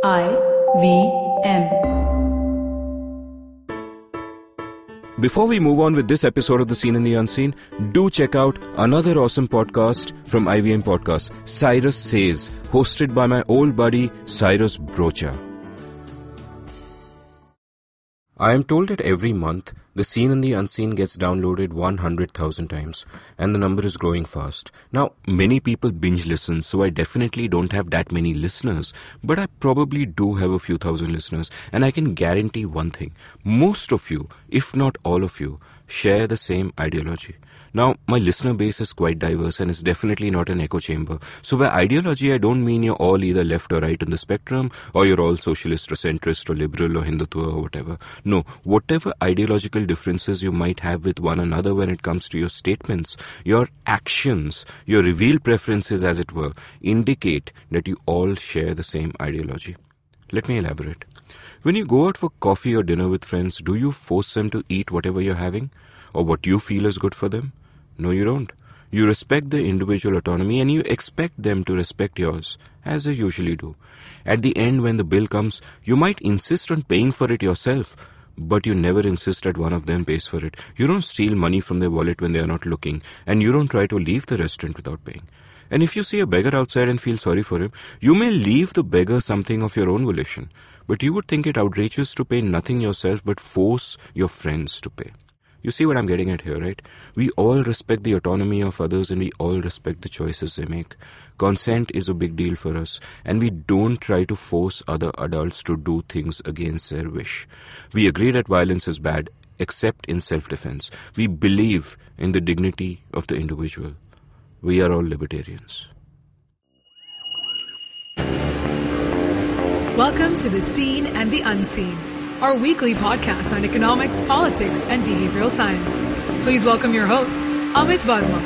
IVM. Before we move on with this episode of The Seen and the Unseen, do check out another awesome podcast from IVM Podcast, Cyrus Says, hosted by my old buddy Cyrus Brocha. I am told that every month, The Seen and the Unseen gets downloaded 100,000 times, and the number is growing fast. Now, many people binge listen, so I definitely don't have that many listeners, but I probably do have a few thousand listeners, and I can guarantee one thing. Most of you, if not all of you, share the same ideology. Now, my listener base is quite diverse and it's definitely not an echo chamber. So by ideology, I don't mean you're all either left or right on the spectrum, or you're all socialist or centrist or liberal or Hindutva or whatever. No, whatever ideological differences you might have with one another when it comes to your statements, your actions, your revealed preferences as it were, indicate that you all share the same ideology. Let me elaborate. When you go out for coffee or dinner with friends, do you force them to eat whatever you're having or what you feel is good for them? No, you don't. You respect their individual autonomy and you expect them to respect yours, as they usually do. At the end, when the bill comes, you might insist on paying for it yourself, but you never insist that one of them pays for it. You don't steal money from their wallet when they are not looking, and you don't try to leave the restaurant without paying. And if you see a beggar outside and feel sorry for him, you may leave the beggar something of your own volition, but you would think it outrageous to pay nothing yourself but force your friends to pay. You see what I'm getting at here, right? We all respect the autonomy of others and we all respect the choices they make. Consent is a big deal for us, and we don't try to force other adults to do things against their wish. We agree that violence is bad, except in self-defense. We believe in the dignity of the individual. We are all libertarians. Welcome to The Seen and the Unseen, our weekly podcast on economics, politics, and behavioral science. Please welcome your host, Amit Varma.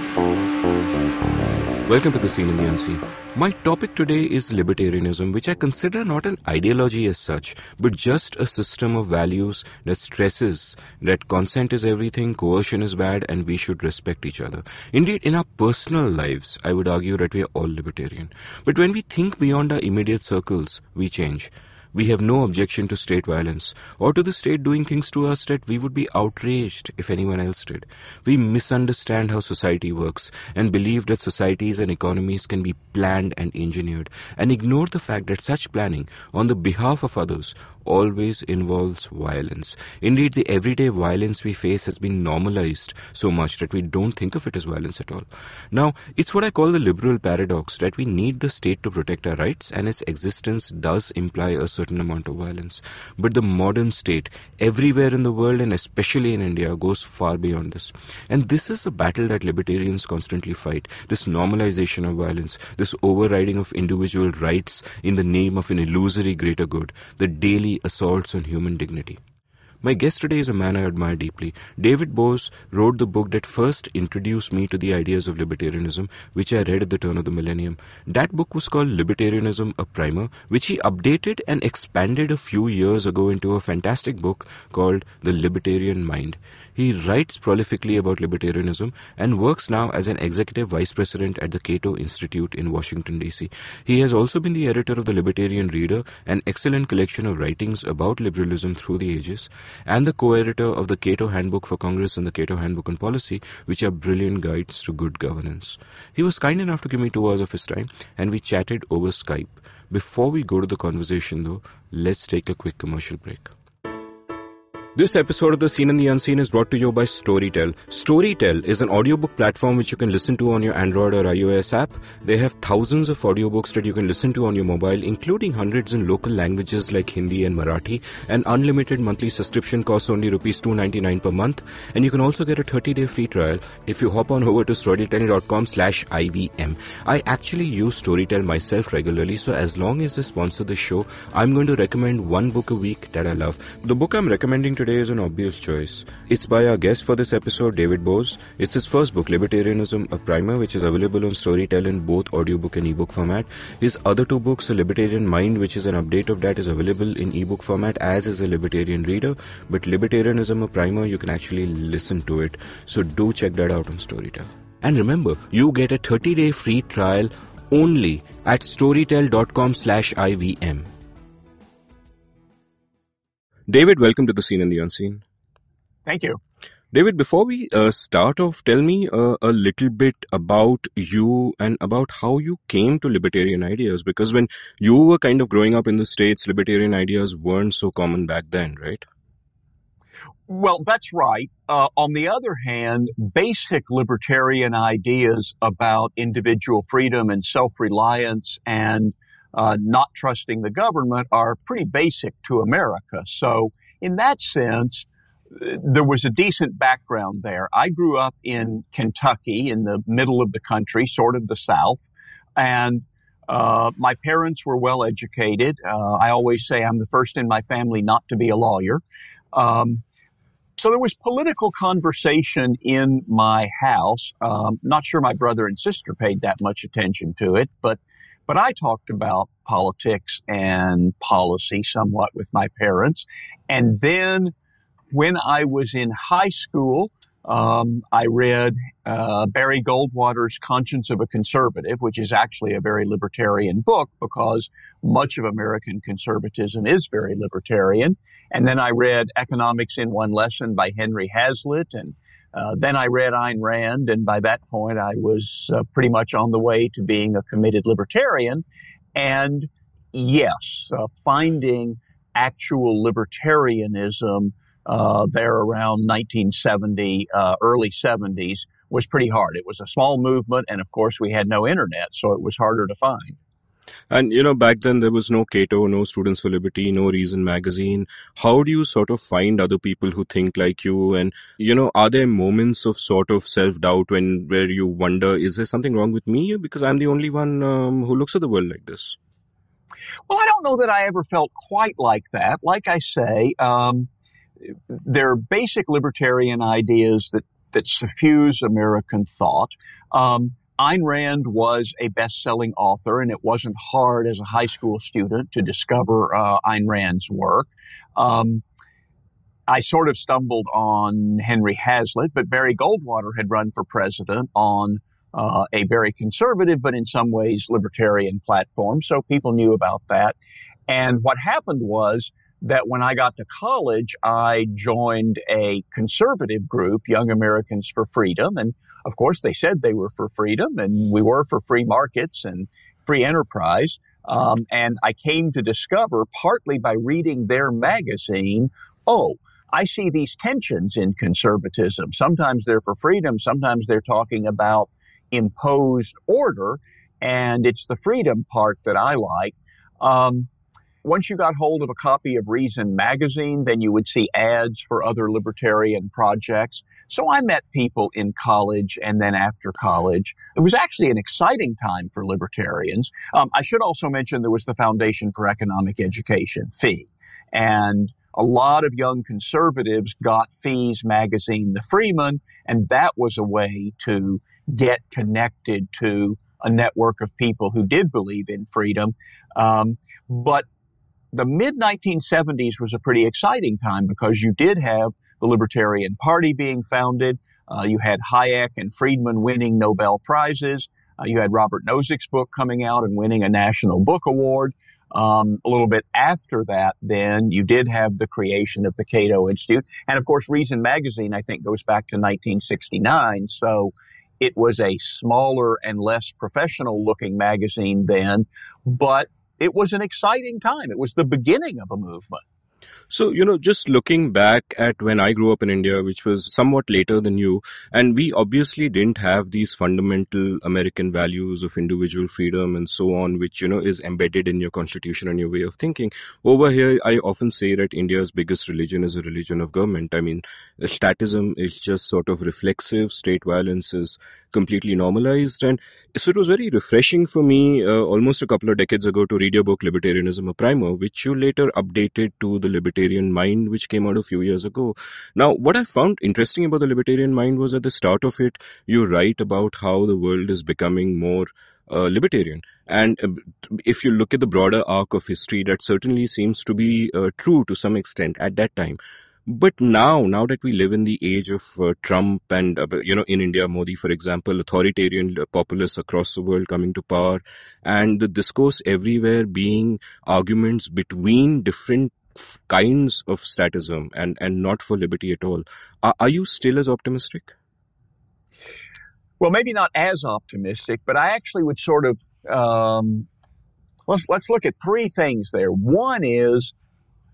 Welcome to The Seen and the Unseen. My topic today is libertarianism, which I consider not an ideology as such, but just a system of values that stresses that consent is everything, coercion is bad, and we should respect each other. Indeed, in our personal lives, I would argue that we are all libertarian. But when we think beyond our immediate circles, we change. We have no objection to state violence or to the state doing things to us that we would be outraged if anyone else did. We misunderstand how society works and believe that societies and economies can be planned and engineered, and ignore the fact that such planning on the behalf of others always involves violence. Indeed, the everyday violence we face has been normalized so much that we don't think of it as violence at all. Now, it's what I call the liberal paradox, that we need the state to protect our rights, and its existence does imply a certain amount of violence. But the modern state, everywhere in the world and especially in India, goes far beyond this. And this is a battle that libertarians constantly fight, this normalization of violence, this overriding of individual rights in the name of an illusory greater good, the daily assaults on human dignity. My guest today is a man I admire deeply. David Boaz wrote the book that first introduced me to the ideas of libertarianism, which I read at the turn of the millennium. That book was called Libertarianism, a Primer, which he updated and expanded a few years ago into a fantastic book called The Libertarian Mind. He writes prolifically about libertarianism and works now as an executive vice president at the Cato Institute in Washington, D.C. He has also been the editor of the Libertarian Reader, an excellent collection of writings about liberalism through the ages, and the co-editor of the Cato Handbook for Congress and the Cato Handbook on Policy, which are brilliant guides to good governance. He was kind enough to give me 2 hours of his time, and we chatted over Skype. Before we go to the conversation though, let's take a quick commercial break. This episode of The Seen and the Unseen is brought to you by Storytel. Storytel is an audiobook platform which you can listen to on your Android or iOS app. They have thousands of audiobooks that you can listen to on your mobile, including hundreds in local languages like Hindi and Marathi. An unlimited monthly subscription costs only Rs $2.99 per month. And you can also get a 30-day free trial if you hop on over to storytel.com/IVM. I actually use Storytel myself regularly, so as long as they sponsor the show, I'm going to recommend one book a week that I love. The book I'm recommending today is an obvious choice. It's by our guest for this episode, David Boaz. It's his first book, Libertarianism, a Primer, which is available on Storytel in both audiobook and ebook format. His other 2 books, The Libertarian Mind, which is an update of that, is available in ebook format, as is a Libertarian Reader. But Libertarianism, a Primer, you can actually listen to it. So do check that out on Storytel. And remember, you get a 30-day free trial only at storytel.com/IVM. David, welcome to the Scene and the Unseen. Thank you. David, before we start off, tell me a little bit about you and about how you came to libertarian ideas. Because when you were kind of growing up in the States, libertarian ideas weren't so common back then, right? Well, that's right. On the other hand, basic libertarian ideas about individual freedom and self-reliance and not trusting the government are pretty basic to America. So in that sense, there was a decent background there. I grew up in Kentucky, in the middle of the country, sort of the South, and my parents were well educated. I always say I'm the first in my family not to be a lawyer. So there was political conversation in my house. Not sure my brother and sister paid that much attention to it, but I talked about politics and policy somewhat with my parents. And then when I was in high school, I read Barry Goldwater's Conscience of a Conservative, which is actually a very libertarian book because much of American conservatism is very libertarian. And then I read Economics in One Lesson by Henry Hazlitt, and then I read Ayn Rand, and by that point I was pretty much on the way to being a committed libertarian. And yes, finding actual libertarianism there around 1970, early 70s, was pretty hard. It was a small movement, and of course we had no internet, so it was harder to find. And, back then there was no Cato, no Students for Liberty, no Reason magazine. How do you sort of find other people who think like you? And, are there moments of sort of self-doubt where you wonder, is there something wrong with me? Because I'm the only one who looks at the world like this. Well, I don't know that I ever felt quite like that. Like I say, there are basic libertarian ideas that suffuse American thought. Ayn Rand was a best-selling author, and it wasn't hard as a high school student to discover Ayn Rand's work. I sort of stumbled on Henry Hazlitt, but Barry Goldwater had run for president on a very conservative, but in some ways libertarian platform, so people knew about that. And what happened was that when I got to college, I joined a conservative group, Young Americans for Freedom. And of course, they said they were for freedom, and we were for free markets and free enterprise. And I came to discover, partly by reading their magazine, I see these tensions in conservatism. Sometimes they're for freedom, sometimes they're talking about imposed order, and it's the freedom part that I like. Once you got hold of a copy of Reason magazine, then you would see ads for other libertarian projects. So I met people in college and then after college. It was actually an exciting time for libertarians. I should also mention there was the Foundation for Economic Education, FEE. And a lot of young conservatives got FEE's magazine, The Freeman, and that was a way to get connected to a network of people who did believe in freedom. But the mid-1970s was a pretty exciting time because you did have the Libertarian Party being founded. You had Hayek and Friedman winning Nobel Prizes. You had Robert Nozick's book coming out and winning a National Book Award. A little bit after that, then, you did have the creation of the Cato Institute. And, of course, Reason magazine, I think, goes back to 1969. So it was a smaller and less professional-looking magazine then, but it was an exciting time. It was the beginning of a movement. So, just looking back at when I grew up in India, which was somewhat later than you, and we obviously didn't have these fundamental American values of individual freedom and so on, which, is embedded in your constitution and your way of thinking. Over here, I often say that India's biggest religion is a religion of government. I mean, statism is just sort of reflexive. State violence is completely normalized. And so it was very refreshing for me almost a couple of decades ago to read your book, Libertarianism, a Primer, which you later updated to the Libertarian Mind, which came out a few years ago. Now, what I found interesting about the Libertarian Mind was at the start of it, you write about how the world is becoming more libertarian. And if you look at the broader arc of history, that certainly seems to be true to some extent at that time. But now that we live in the age of Trump and, in India, Modi, for example, authoritarian populists across the world coming to power, and the discourse everywhere being arguments between different kinds of statism and not for liberty at all. Are you still as optimistic? Well, maybe not as optimistic, but I actually would sort of let's look at three things there. One is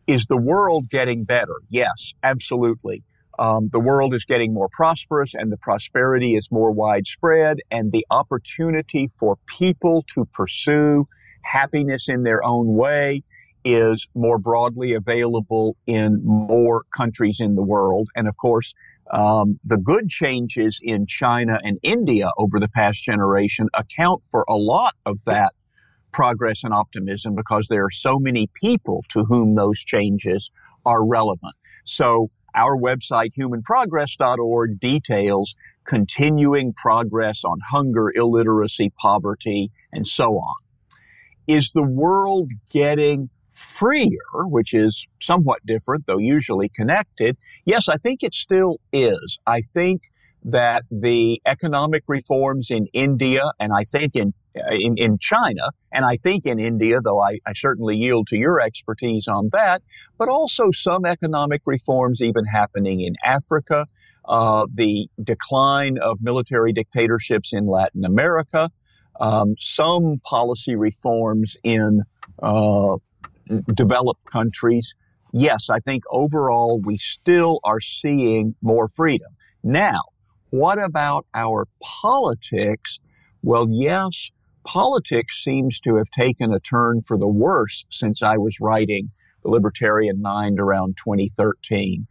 the world getting better? Yes, absolutely. The world is getting more prosperous, and the prosperity is more widespread, and the opportunity for people to pursue happiness in their own way is more broadly available in more countries in the world. And of course, the good changes in China and India over the past generation account for a lot of that progress and optimism, because there are so many people to whom those changes are relevant. So our website, humanprogress.org, details continuing progress on hunger, illiteracy, poverty, and so on. Is the world getting freer, which is somewhat different, though usually connected? Yes, I think it still is. I think that the economic reforms in India, and I think in China, and I think in India, though I certainly yield to your expertise on that, but also some economic reforms even happening in Africa, the decline of military dictatorships in Latin America, some policy reforms in developed countries. Yes, I think overall we still are seeing more freedom. Now, what about our politics? Well, yes, politics seems to have taken a turn for the worse since I was writing The Libertarian Mind around 2013.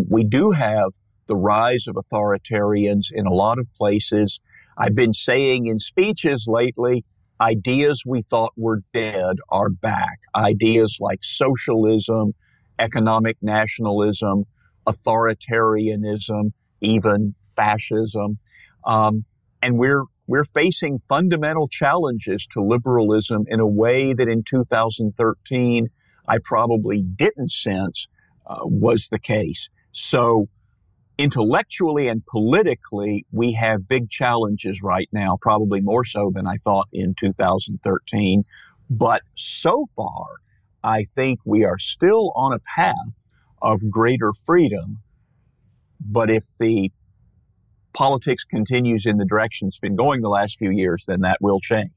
We do have the rise of authoritarians in a lot of places. I've been saying in speeches lately, ideas we thought were dead are back. Ideas like socialism, economic nationalism, authoritarianism, even fascism. And we're facing fundamental challenges to liberalism in a way that in 2013 I probably didn't sense was the case. So intellectually and politically, we have big challenges right now, probably more so than I thought in 2013. But so far, I think we are still on a path of greater freedom. But if the politics continues in the direction it's been going the last few years, then that will change.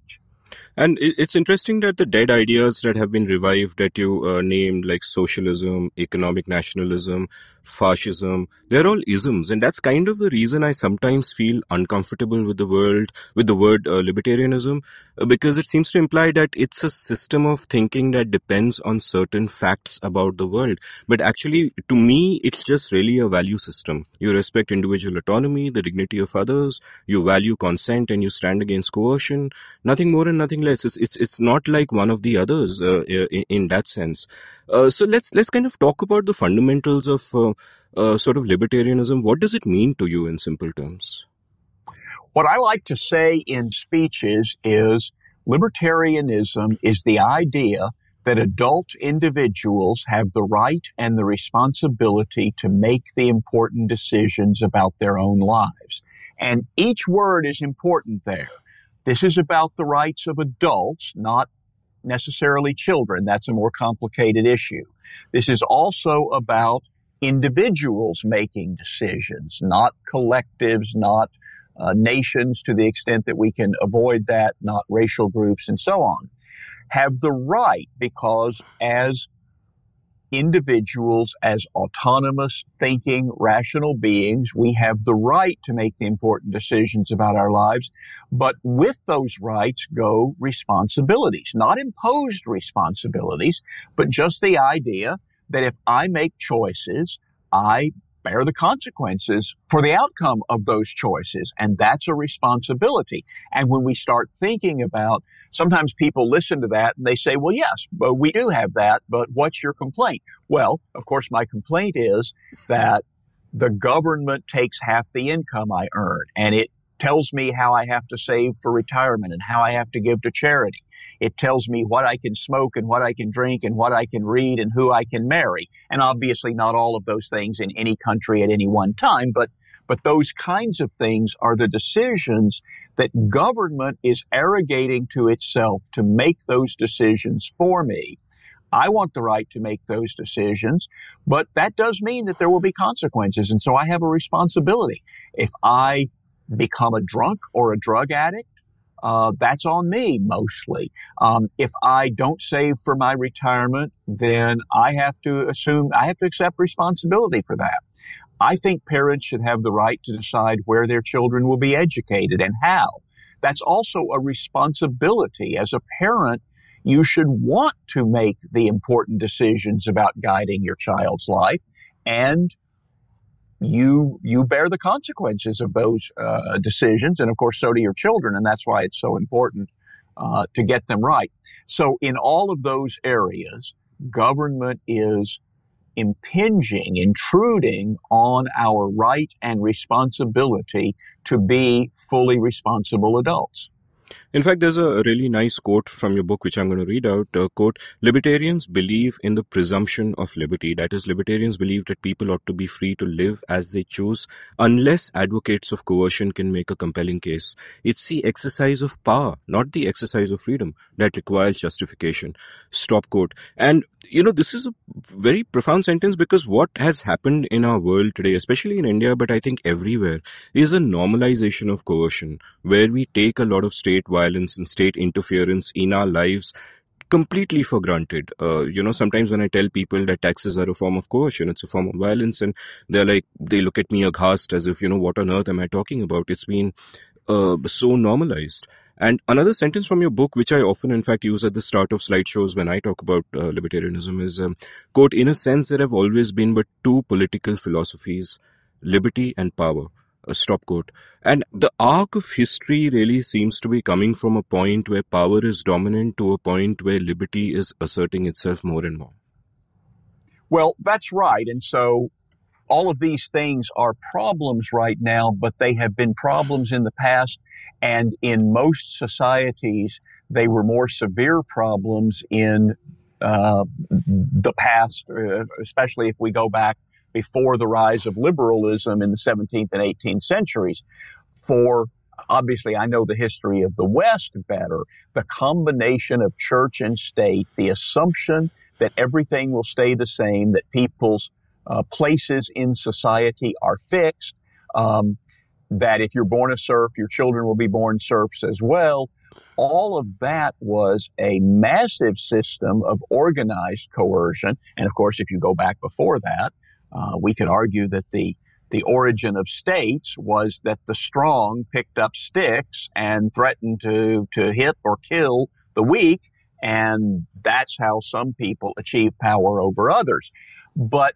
And it's interesting that the dead ideas that have been revived that you named, like socialism, economic nationalism, fascism, they're all isms. And that's kind of the reason I sometimes feel uncomfortable with the word libertarianism, because it seems to imply that it's a system of thinking that depends on certain facts about the world. But actually, to me, it's just really a value system. You respect individual autonomy, the dignity of others, you value consent, and you stand against coercion. Nothing more and nothing less. It's not like one of the others in that sense. So let's kind of talk about the fundamentals of sort of libertarianism. What does it mean to you in simple terms? What I like to say in speeches is libertarianism is the idea that adult individuals have the right and the responsibility to make the important decisions about their own lives. And each word is important there. This is about the rights of adults, not necessarily children. That's a more complicated issue. This is also about individuals making decisions, not collectives, not nations to the extent that we can avoid that, not racial groups and so on. Have the right, because as individuals, as autonomous, thinking, rational beings, we have the right to make the important decisions about our lives. But with those rights go responsibilities, not imposed responsibilities, but just the idea that if I make choices, I bear the consequences for the outcome of those choices. And that's a responsibility. And when we start thinking about, sometimes people listen to that and they say, well, yes, but we do have that, but what's your complaint? Well, of course, my complaint is that the government takes half the income I earn, and it tells me how I have to save for retirement and how I have to give to charity. It tells me what I can smoke and what I can drink and what I can read and who I can marry. And obviously not all of those things in any country at any one time, but those kinds of things are the decisions that government is arrogating to itself to make those decisions for me. I want the right to make those decisions, but that does mean that there will be consequences. And so I have a responsibility. If I become a drunk or a drug addict, that's on me mostly. If I don't save for my retirement, then I have to accept responsibility for that. I think parents should have the right to decide where their children will be educated and how. That's also a responsibility. As a parent, you should want to make the important decisions about guiding your child's life, and you bear the consequences of those decisions, and of course, so do your children, and that's why it's so important to get them right. So in all of those areas, government is intruding on our right and responsibility to be fully responsible adults. In fact, there's a really nice quote from your book, which I'm going to read out. Quote, libertarians believe in the presumption of liberty. That is, libertarians believe that people ought to be free to live as they choose, unless advocates of coercion can make a compelling case. It's the exercise of power, not the exercise of freedom, that requires justification. Stop quote. And, this is a very profound sentence, because what has happened in our world today, especially in India, but I think everywhere, is a normalization of coercion, where we take a lot of state violence and state interference in our lives completely for granted. Sometimes when I tell people that taxes are a form of coercion, it's a form of violence, and they look at me aghast as if, what on earth am I talking about? It's been so normalized. And another sentence from your book, which I often, in fact, use at the start of slideshows when I talk about libertarianism is, quote, in a sense, there have always been but two political philosophies, liberty and power. Stop quote. And the arc of history really seems to be coming from a point where power is dominant to a point where liberty is asserting itself more and more. Well, that's right. And so all of these things are problems right now, but they have been problems in the past. And in most societies, they were more severe problems in the past, especially if we go back before the rise of liberalism in the 17th and 18th centuries. For obviously, I know the history of the West better. The combination of church and state, the assumption that everything will stay the same, that people's places in society are fixed, that if you're born a serf, your children will be born serfs as well. All of that was a massive system of organized coercion. And of course, if you go back before that, we could argue that the origin of states was that the strong picked up sticks and threatened to hit or kill the weak, and that's how some people achieve power over others. But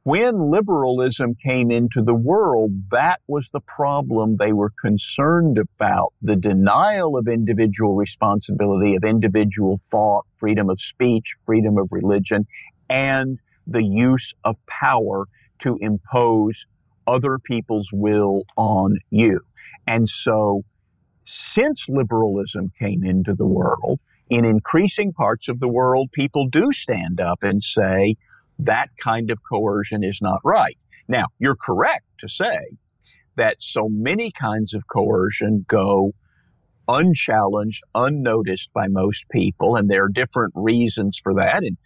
when liberalism came into the world, that was the problem they were concerned about: the denial of individual responsibility, of individual thought, freedom of speech, freedom of religion, and the use of power to impose other people's will on you. And so, since liberalism came into the world, in increasing parts of the world, people do stand up and say that kind of coercion is not right. Now, you're correct to say that so many kinds of coercion go unchallenged, unnoticed by most people, and there are different reasons for that. And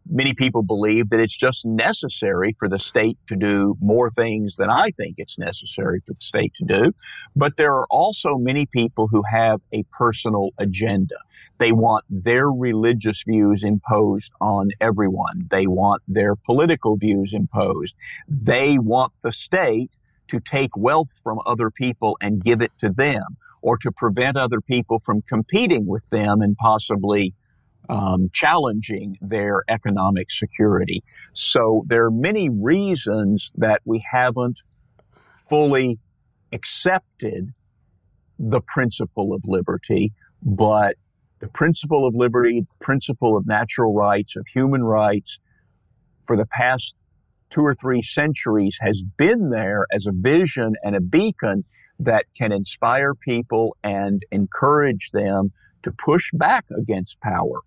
many people believe that it's just necessary for the state to do more things than I think it's necessary for the state to do. But there are also many people who have a personal agenda. They want their religious views imposed on everyone. They want their political views imposed. They want the state to take wealth from other people and give it to them, or to prevent other people from competing with them and possibly challenging their economic security. So there are many reasons that we haven't fully accepted the principle of liberty, but the principle of liberty, the principle of natural rights, of human rights, for the past 2 or 3 centuries has been there as a vision and a beacon that can inspire people and encourage them to push back against power.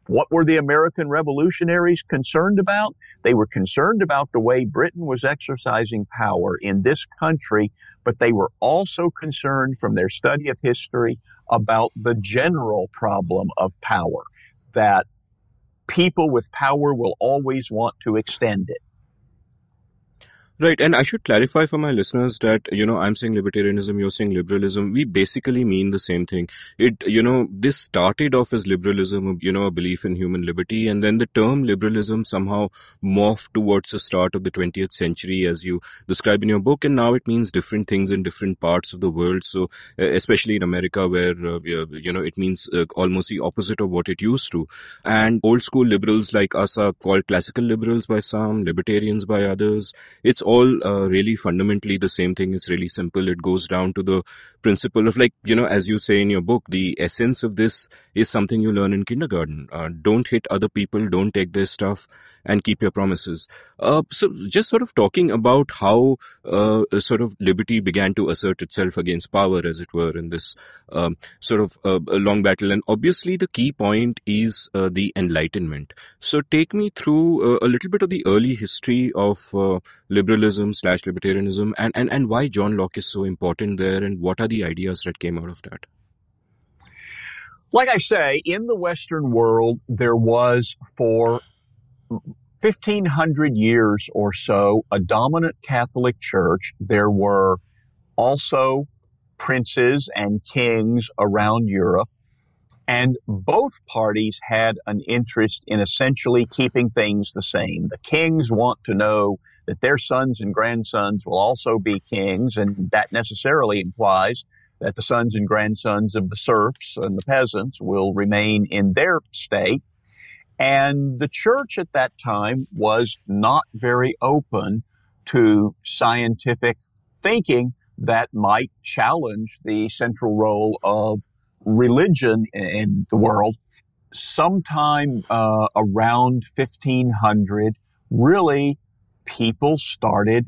What were the American revolutionaries concerned about? They were concerned about the way Britain was exercising power in this country, but they were also concerned, from their study of history, about the general problem of power, that people with power will always want to extend it. Right. And I should clarify for my listeners that, I'm saying libertarianism, you're saying liberalism. We basically mean the same thing. This started off as liberalism, a belief in human liberty. And then the term liberalism somehow morphed towards the start of the 20th century, as you describe in your book. And now it means different things in different parts of the world. So, especially in America, where, it means almost the opposite of what it used to. And old school liberals like us are called classical liberals by some, libertarians by others. It's all really fundamentally the same thing. It's really simple. It goes down to the principle of, as you say in your book, the essence of this is something you learn in kindergarten. Don't hit other people, don't take their stuff, and keep your promises. So just sort of talking about how sort of liberty began to assert itself against power, as it were, in this sort of a long battle. And obviously the key point is the Enlightenment. So take me through a little bit of the early history of liberalism/libertarianism and why John Locke is so important there, and what are the ideas that came out of that? Like I say, in the Western world, there was for 1,500 years or so a dominant Catholic Church. There were also princes and kings around Europe, and both parties had an interest in essentially keeping things the same. The kings want to know that their sons and grandsons will also be kings, and that necessarily implies that the sons and grandsons of the serfs and the peasants will remain in their state. And the church at that time was not very open to scientific thinking that might challenge the central role of religion in the world. Sometime around 1500, really, people started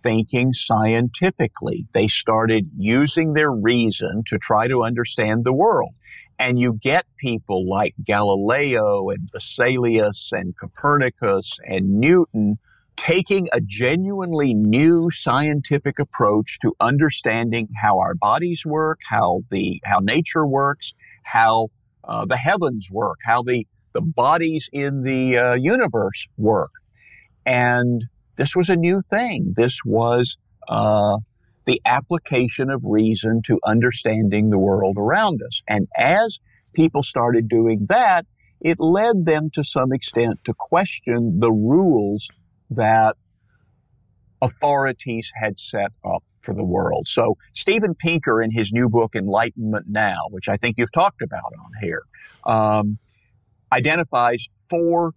thinking scientifically. They started using their reason to try to understand the world. And you get people like Galileo and Vesalius and Copernicus and Newton taking a genuinely new scientific approach to understanding how our bodies work, how nature works, how the heavens work, how the bodies in the universe work. And this was a new thing. This was the application of reason to understanding the world around us. And as people started doing that, it led them to some extent to question the rules that authorities had set up for the world. So Steven Pinker, in his new book, Enlightenment Now, which I think you've talked about on here, identifies 4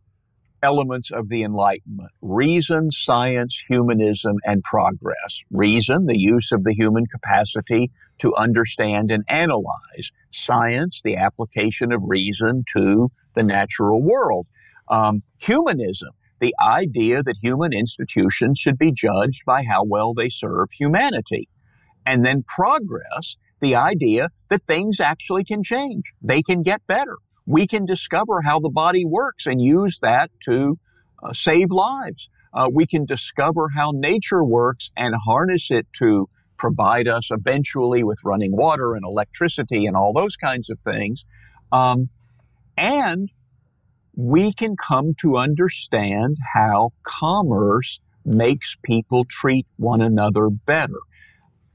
elements of the Enlightenment: reason, science, humanism, and progress. Reason, the use of the human capacity to understand and analyze. Science, the application of reason to the natural world. Humanism, the idea that human institutions should be judged by how well they serve humanity. And then progress, the idea that things actually can change. They can get better. We can discover how the body works and use that to save lives. We can discover how nature works and harness it to provide us eventually with running water and electricity and all those kinds of things. And we can come to understand how commerce makes people treat one another better.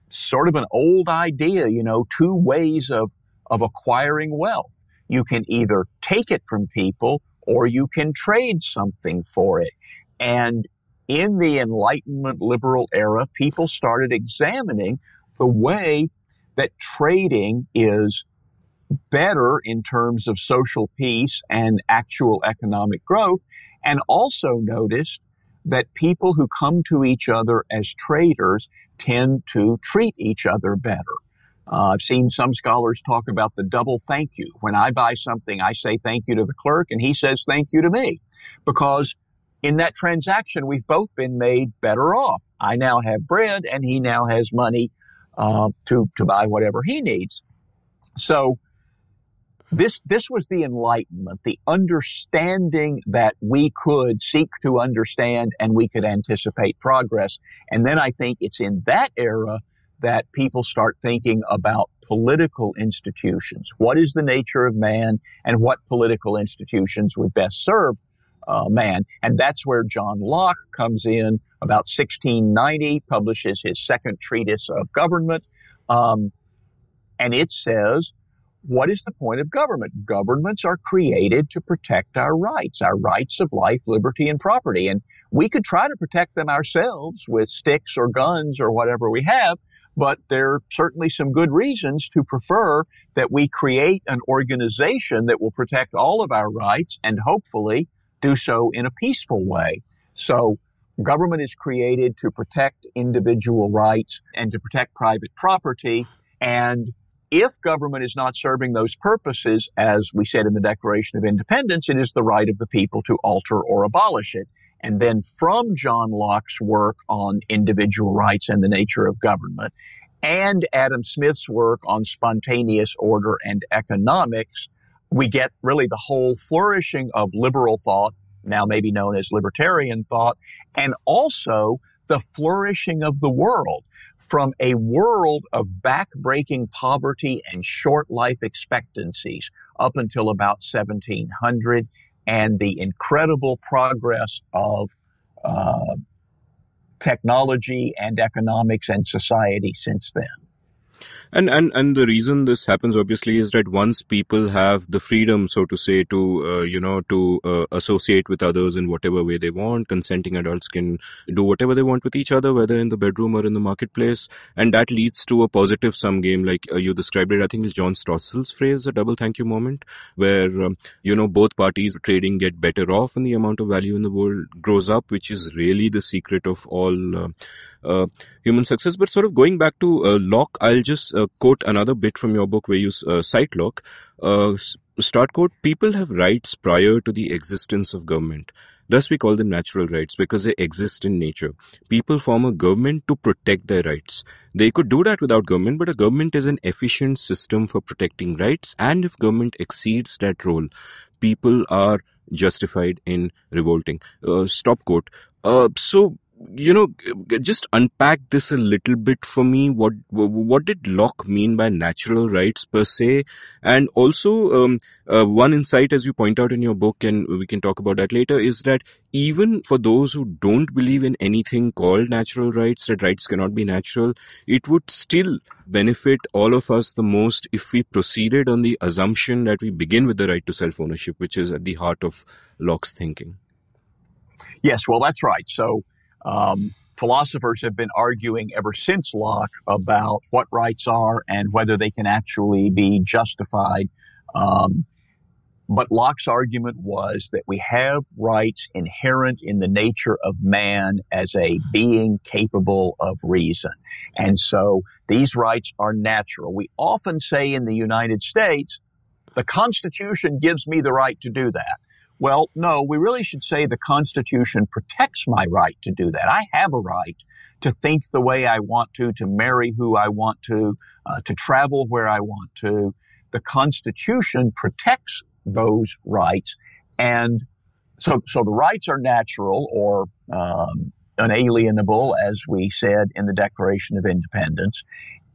Sort of an old idea, 2 ways of acquiring wealth. You can either take it from people or you can trade something for it. And in the Enlightenment liberal era, people started examining the way that trading is better in terms of social peace and actual economic growth, and also noticed that people who come to each other as traders tend to treat each other better. I've seen some scholars talk about the double thank you. When I buy something, I say thank you to the clerk, and he says thank you to me. Because in that transaction, we've both been made better off. I now have bread, and he now has money to buy whatever he needs. So this was the Enlightenment, the understanding that we could seek to understand and we could anticipate progress. And then I think it's in that era that people start thinking about political institutions. What is the nature of man, and what political institutions would best serve man? And that's where John Locke comes in about 1690, publishes his second treatise of government. And it says, what is the point of government? Governments are created to protect our rights of life, liberty, and property. And we could try to protect them ourselves with sticks or guns or whatever we have, but there are certainly some good reasons to prefer that we create an organization that will protect all of our rights and hopefully do so in a peaceful way. So government is created to protect individual rights and to protect private property. And if government is not serving those purposes, as we said in the Declaration of Independence, it is the right of the people to alter or abolish it. And then from John Locke's work on individual rights and the nature of government, and Adam Smith's work on spontaneous order and economics, we get really the whole flourishing of liberal thought, now maybe known as libertarian thought, and also the flourishing of the world. From a world of back-breaking poverty and short life expectancies up until about 1700, and the incredible progress of technology and economics and society since then. And the reason this happens obviously is that once people have the freedom, so to say, to associate with others in whatever way they want, consenting adults can do whatever they want with each other, whether in the bedroom or in the marketplace, and that leads to a positive sum game, like you described it. I think it's John Stossel's phrase, a double thank you moment, where both parties trading get better off, and the amount of value in the world grows up, which is really the secret of all human success. But sort of going back to Locke, I'll just quote another bit from your book where you cite Locke. Start quote, people have rights prior to the existence of government. Thus we call them natural rights because they exist in nature. People form a government to protect their rights. They could do that without government, but a government is an efficient system for protecting rights, and if government exceeds that role, people are justified in revolting. Stop quote. So just unpack this a little bit for me. What did Locke mean by natural rights per se? And also, one insight, as you point out in your book, and we can talk about that later, is that even for those who don't believe in anything called natural rights, that rights cannot be natural, it would still benefit all of us the most if we proceeded on the assumption that we begin with the right to self-ownership, which is at the heart of Locke's thinking. Yes, well, that's right. So, philosophers have been arguing ever since Locke about what rights are and whether they can actually be justified. But Locke's argument was that we have rights inherent in the nature of man as a being capable of reason. And so these rights are natural. We often say in the United States, the Constitution gives me the right to do that. Well, no, we really should say the Constitution protects my right to do that. I have a right to think the way I want to marry who I want to travel where I want to. The Constitution protects those rights. And so the rights are natural or unalienable, as we said in the Declaration of Independence.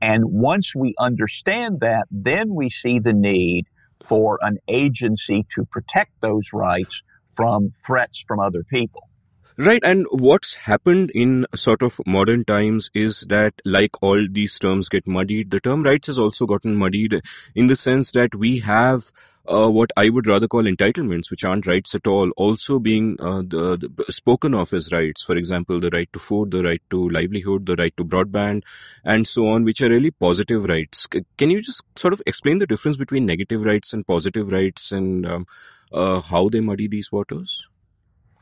And once we understand that, then we see the need for an agency to protect those rights from threats from other people. Right, and what's happened in sort of modern times is that, like all these terms get muddied, the term rights has also gotten muddied in the sense that we have what I would rather call entitlements, which aren't rights at all, also being the spoken of as rights. For example, the right to food, the right to livelihood, the right to broadband, and so on, which are really positive rights. Can you just sort of explain the difference between negative rights and positive rights and how they muddy these waters?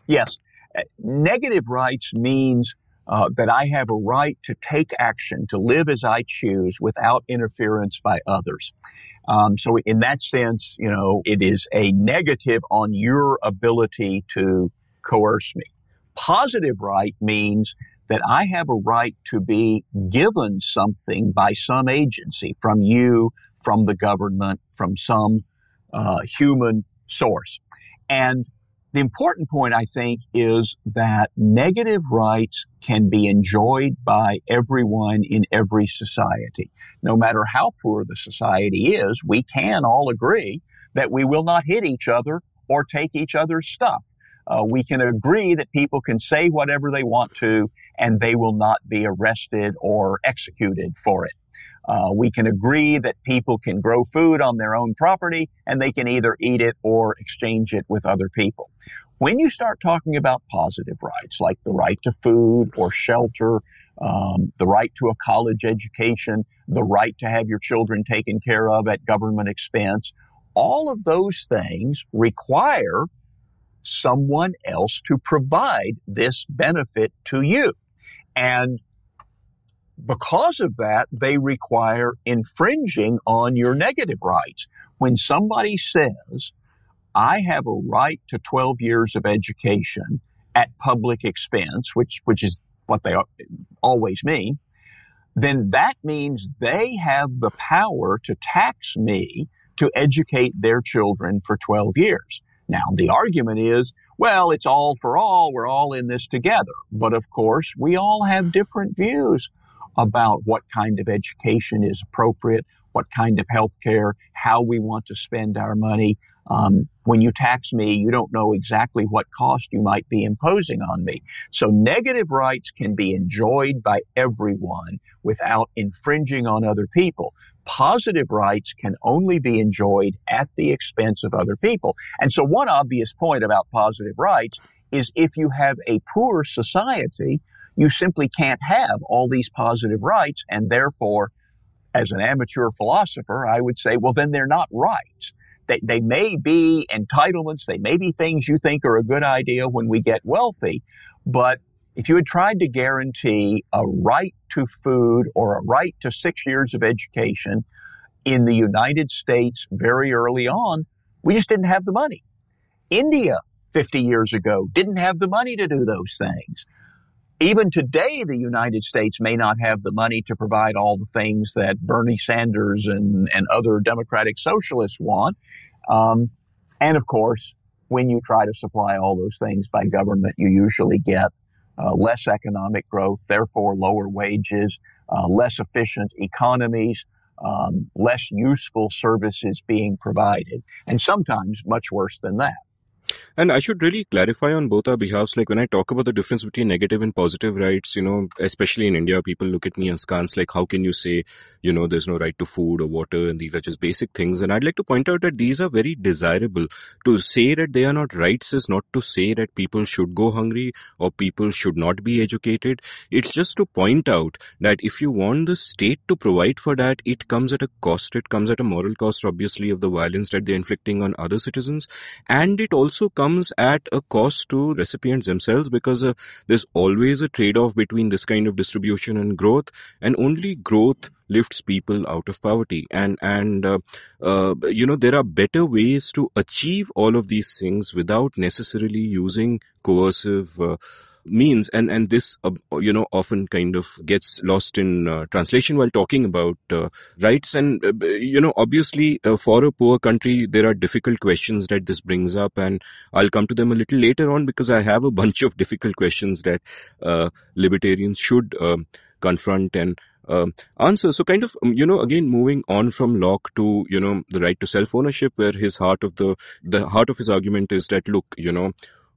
Yes. Negative rights means that I have a right to take action, to live as I choose without interference by others. So in that sense, it is a negative on your ability to coerce me. Positive right means that I have a right to be given something by some agency, from you, from the government, from some human source. And The important point, I think, is that negative rights can be enjoyed by everyone in every society. No matter how poor the society is, we can all agree that we will not hit each other or take each other's stuff. We can agree that people can say whatever they want to, and they will not be arrested or executed for it. We can agree that people can grow food on their own property, and they can either eat it or exchange it with other people. When you start talking about positive rights, like the right to food or shelter, the right to a college education, the right to have your children taken care of at government expense, all of those things require someone else to provide this benefit to you. And because of that, they require infringing on your negative rights. When somebody says, I have a right to 12 years of education at public expense, which is what they always mean, then that means they have the power to tax me to educate their children for 12 years. Now, the argument is, well, it's all for all. We're all in this together. But of course, we all have different views about what kind of education is appropriate, what kind of health care, how we want to spend our money. When you tax me, you don't know exactly what cost you might be imposing on me. So negative rights can be enjoyed by everyone without infringing on other people. Positive rights can only be enjoyed at the expense of other people. And so one obvious point about positive rights is if you have a poor society, you simply can't have all these positive rights, and therefore, as an amateur philosopher, I would say, well, then they're not rights. They may be entitlements, they may be things you think are a good idea when we get wealthy, but if you had tried to guarantee a right to food or a right to 6 years of education in the United States very early on, we just didn't have the money. India, 50 years ago, didn't have the money to do those things. Even today, the United States may not have the money to provide all the things that Bernie Sanders and other democratic socialists want. And of course, when you try to supply all those things by government, you usually get less economic growth, therefore lower wages, less efficient economies, less useful services being provided, and sometimes much worse than that. And I should really clarify on both our behalves, like when I talk about the difference between negative and positive rights, especially in India, people look at me askance, like, how can you say, there's no right to food or water, and these are just basic things. And I'd like to point out that these are very desirable. To say that they are not rights is not to say that people should go hungry or people should not be educated. It's just to point out that if you want the state to provide for that, it comes at a cost. It comes at a moral cost, obviously, of the violence that they're inflicting on other citizens. And it also comes at a cost to recipients themselves, because there's always a trade-off between this kind of distribution and growth, and only growth lifts people out of poverty. And there are better ways to achieve all of these things without necessarily using coercive means, and this often kind of gets lost in translation while talking about rights. And obviously for a poor country there are difficult questions that this brings up, and I'll come to them a little later on, because I have a bunch of difficult questions that libertarians should confront and answer. So kind of again moving on from Locke to the right to self-ownership, where the heart of his argument is that, look,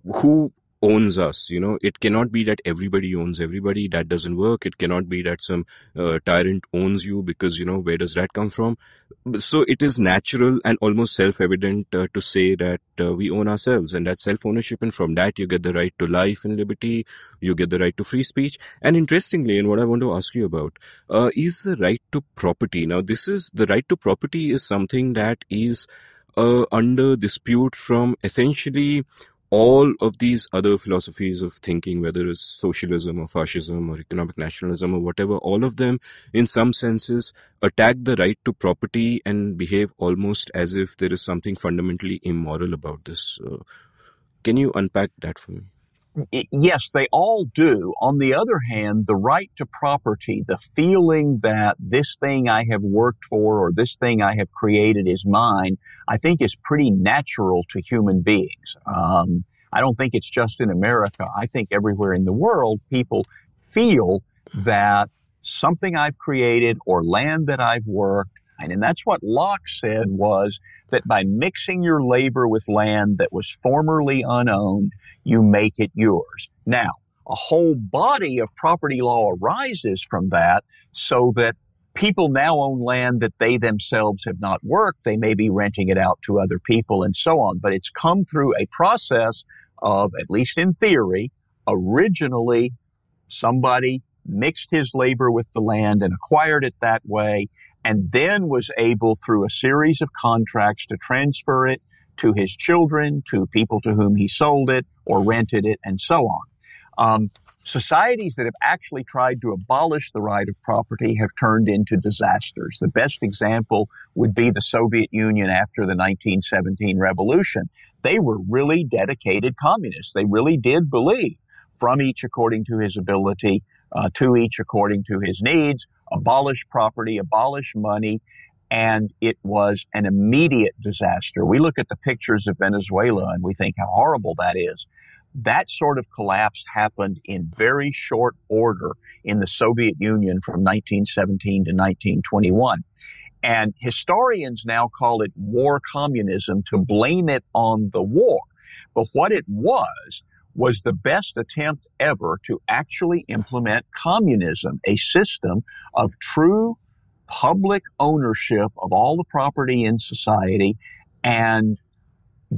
who owns us? It cannot be that everybody owns everybody. That doesn't work. It cannot be that some tyrant owns you, because where does that come from? So it is natural and almost self-evident to say that we own ourselves, and that's self-ownership, and from that you get the right to life and liberty, you get the right to free speech. And interestingly, and what I want to ask you about is the right to property. Now, the right to property is something that is under dispute from essentially all of these other philosophies of thinking, whether it's socialism or fascism or economic nationalism or whatever. All of them, in some senses, attack the right to property and behave almost as if there is something fundamentally immoral about this. Can you unpack that for me? Yes, they all do. On the other hand, the right to property, the feeling that this thing I have worked for or this thing I have created is mine, I think is pretty natural to human beings. I don't think it's just in America. I think everywhere in the world, people feel that something I've created or land that I've worked, and that's what Locke said, was that by mixing your labor with land that was formerly unowned, you make it yours. Now, a whole body of property law arises from that, so that people now own land that they themselves have not worked. They may be renting it out to other people and so on. But it's come through a process of, at least in theory, originally somebody mixed his labor with the land and acquired it that way, and then was able, through a series of contracts, to transfer it to his children, to people to whom he sold it or rented it, and so on. Societies that have actually tried to abolish the right of property have turned into disasters. The best example would be the Soviet Union after the 1917 revolution. They were really dedicated communists. They really did believe, from each according to his ability, to each according to his needs, abolish property, abolish money, and it was an immediate disaster. We look at the pictures of Venezuela and we think how horrible that is. That sort of collapse happened in very short order in the Soviet Union from 1917 to 1921. And historians now call it war communism to blame it on the war. But what it was the best attempt ever to actually implement communism, a system of true public ownership of all the property in society and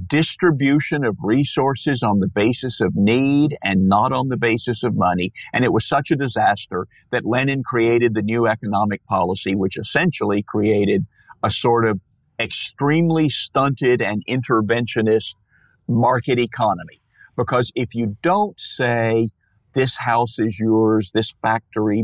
distribution of resources on the basis of need and not on the basis of money. And it was such a disaster that Lenin created the new economic policy, which essentially created a sort of extremely stunted and interventionist market economy. Because if you don't say, this house is yours, this factory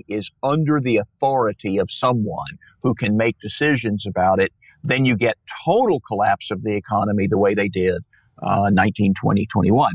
is under the authority of someone who can make decisions about it, then you get total collapse of the economy the way they did 1920-21.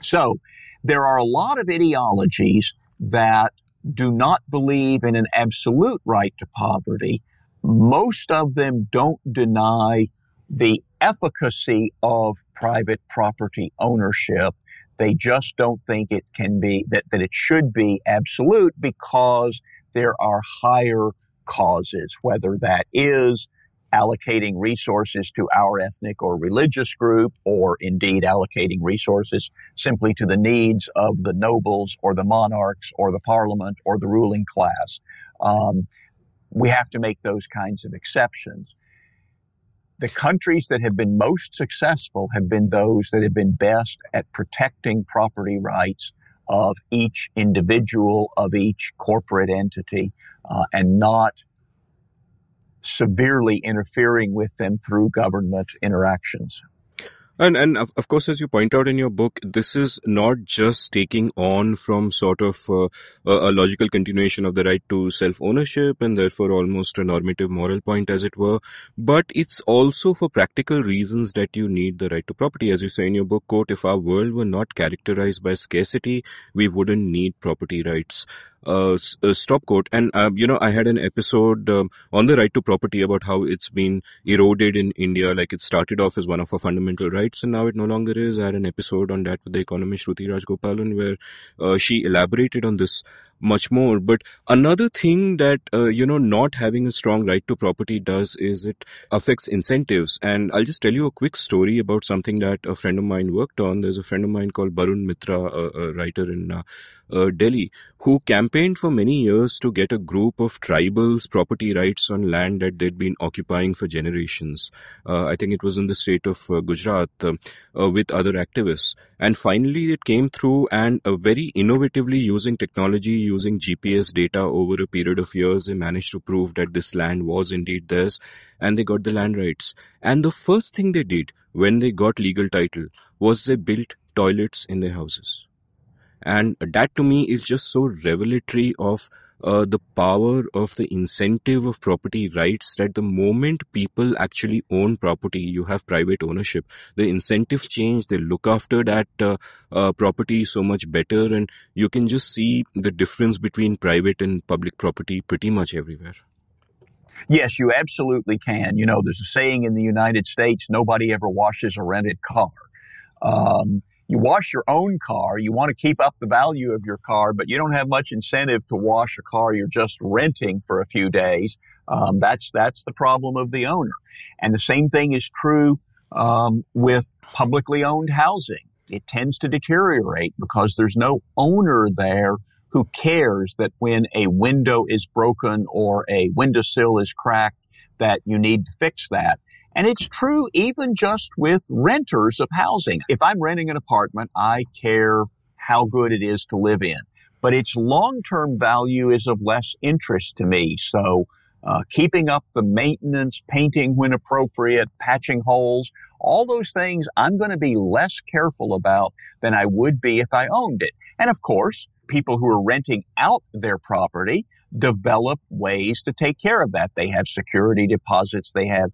So there are a lot of ideologies that do not believe in an absolute right to poverty. Most of them don't deny the efficacy of private property ownership. They just don't think it can be, that it should be absolute, because there are higher causes, whether that is allocating resources to our ethnic or religious group, or indeed allocating resources simply to the needs of the nobles or the monarchs or the parliament or the ruling class. We have to make those kinds of exceptions. The countries that have been most successful have been those that have been best at protecting property rights of each individual, of each corporate entity, and not severely interfering with them through government interactions. And of course, as you point out in your book, this is not just taking on from sort of a logical continuation of the right to self-ownership and therefore almost a normative moral point, as it were, but it's also for practical reasons that you need the right to property. As you say in your book, quote, if our world were not characterized by scarcity, we wouldn't need property rights. Stop quote. And, I had an episode on the right to property about how it's been eroded in India. Like, it started off as one of our fundamental rights and now it no longer is. I had an episode on that with the economist Shruti Rajagopalan where she elaborated on this much more. But another thing that, not having a strong right to property does is it affects incentives. And I'll just tell you a quick story about something that a friend of mine worked on. There's a friend of mine called Barun Mitra, a writer in Delhi, who campaigned for many years to get a group of tribals property rights on land that they'd been occupying for generations. I think it was in the state of Gujarat with other activists. And finally it came through, and very innovatively using technology, using GPS data over a period of years, they managed to prove that this land was indeed theirs and they got the land rights. And the first thing they did when they got legal title was they built toilets in their houses. And that to me is just so revelatory of the power of the incentive of property rights, that the moment people actually own property, you have private ownership. The incentives change, they look after that property so much better, and you can just see the difference between private and public property pretty much everywhere. Yes, you absolutely can. You know, there's a saying in the United States, nobody ever washes a rented car. You wash your own car. You want to keep up the value of your car, but you don't have much incentive to wash a car you're just renting for a few days. That's the problem of the owner. And the same thing is true with publicly owned housing. It tends to deteriorate because there's no owner there who cares that when a window is broken or a windowsill is cracked, that you need to fix that. And it's true even just with renters of housing. If I'm renting an apartment, I care how good it is to live in. But its long-term value is of less interest to me. So keeping up the maintenance, painting when appropriate, patching holes, all those things I'm going to be less careful about than I would be if I owned it. And of course, people who are renting out their property develop ways to take care of that. They have security deposits. They have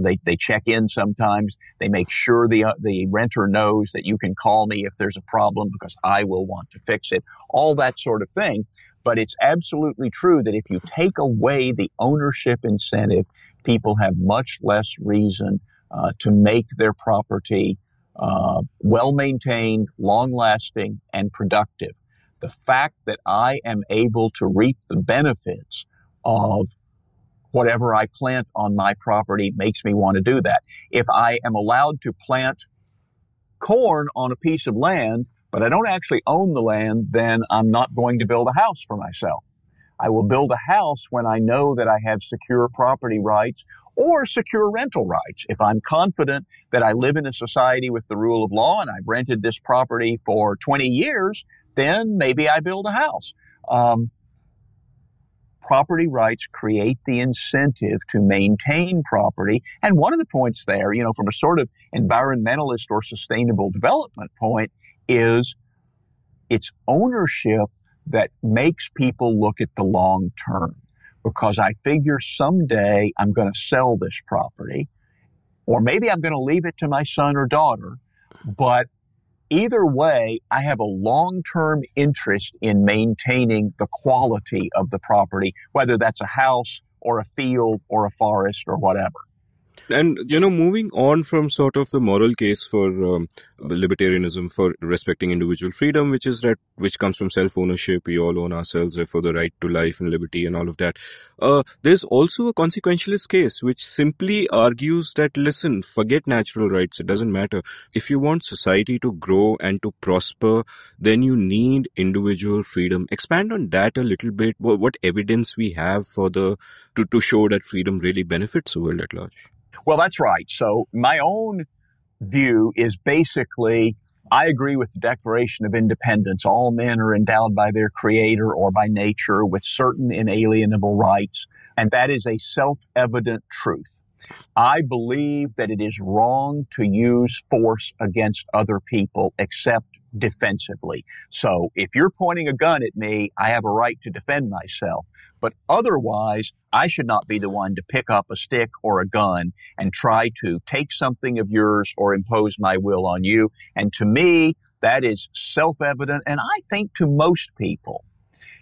they check in sometimes. They make sure the renter knows that you can call me if there's a problem because I will want to fix it. All that sort of thing. But it's absolutely true that if you take away the ownership incentive, people have much less reason to make their property well-maintained, long-lasting, and productive. The fact that I am able to reap the benefits of whatever I plant on my property makes me want to do that. If I am allowed to plant corn on a piece of land, but I don't actually own the land, then I'm not going to build a house for myself. I will build a house when I know that I have secure property rights or secure rental rights. If I'm confident that I live in a society with the rule of law and I've rented this property for 20 years, then maybe I build a house. Property rights create the incentive to maintain property. And one of the points there, you know, from a sort of environmentalist or sustainable development point is it's ownership that makes people look at the long term. Because I figure someday I'm going to sell this property, or maybe I'm going to leave it to my son or daughter, but either way, I have a long-term interest in maintaining the quality of the property, whether that's a house or a field or a forest or whatever. And, moving on from sort of the moral case for libertarianism, for respecting individual freedom, which comes from self-ownership, we all own ourselves, therefore the right to life and liberty and all of that. There's also a consequentialist case, which simply argues that, listen, forget natural rights, it doesn't matter. If you want society to grow and to prosper, then you need individual freedom. Expand on that a little bit. What evidence we have to show that freedom really benefits the world at large? Well, that's right. So my own view is basically, I agree with the Declaration of Independence. All men are endowed by their creator or by nature with certain inalienable rights. And that is a self-evident truth. I believe that it is wrong to use force against other people except defensively. So if you're pointing a gun at me, I have a right to defend myself. But otherwise, I should not be the one to pick up a stick or a gun and try to take something of yours or impose my will on you. And to me, that is self-evident. And I think to most people,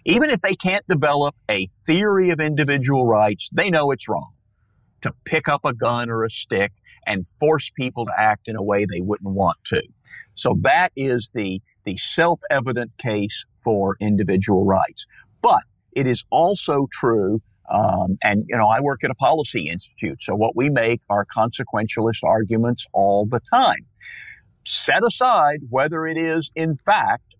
even if they can't develop a theory of individual rights, they know it's wrong to pick up a gun or a stick and force people to act in a way they wouldn't want to. So that is the self-evident case for individual rights. But it is also true, and I work at a policy institute, so what we make are consequentialist arguments all the time. Set aside whether it is in fact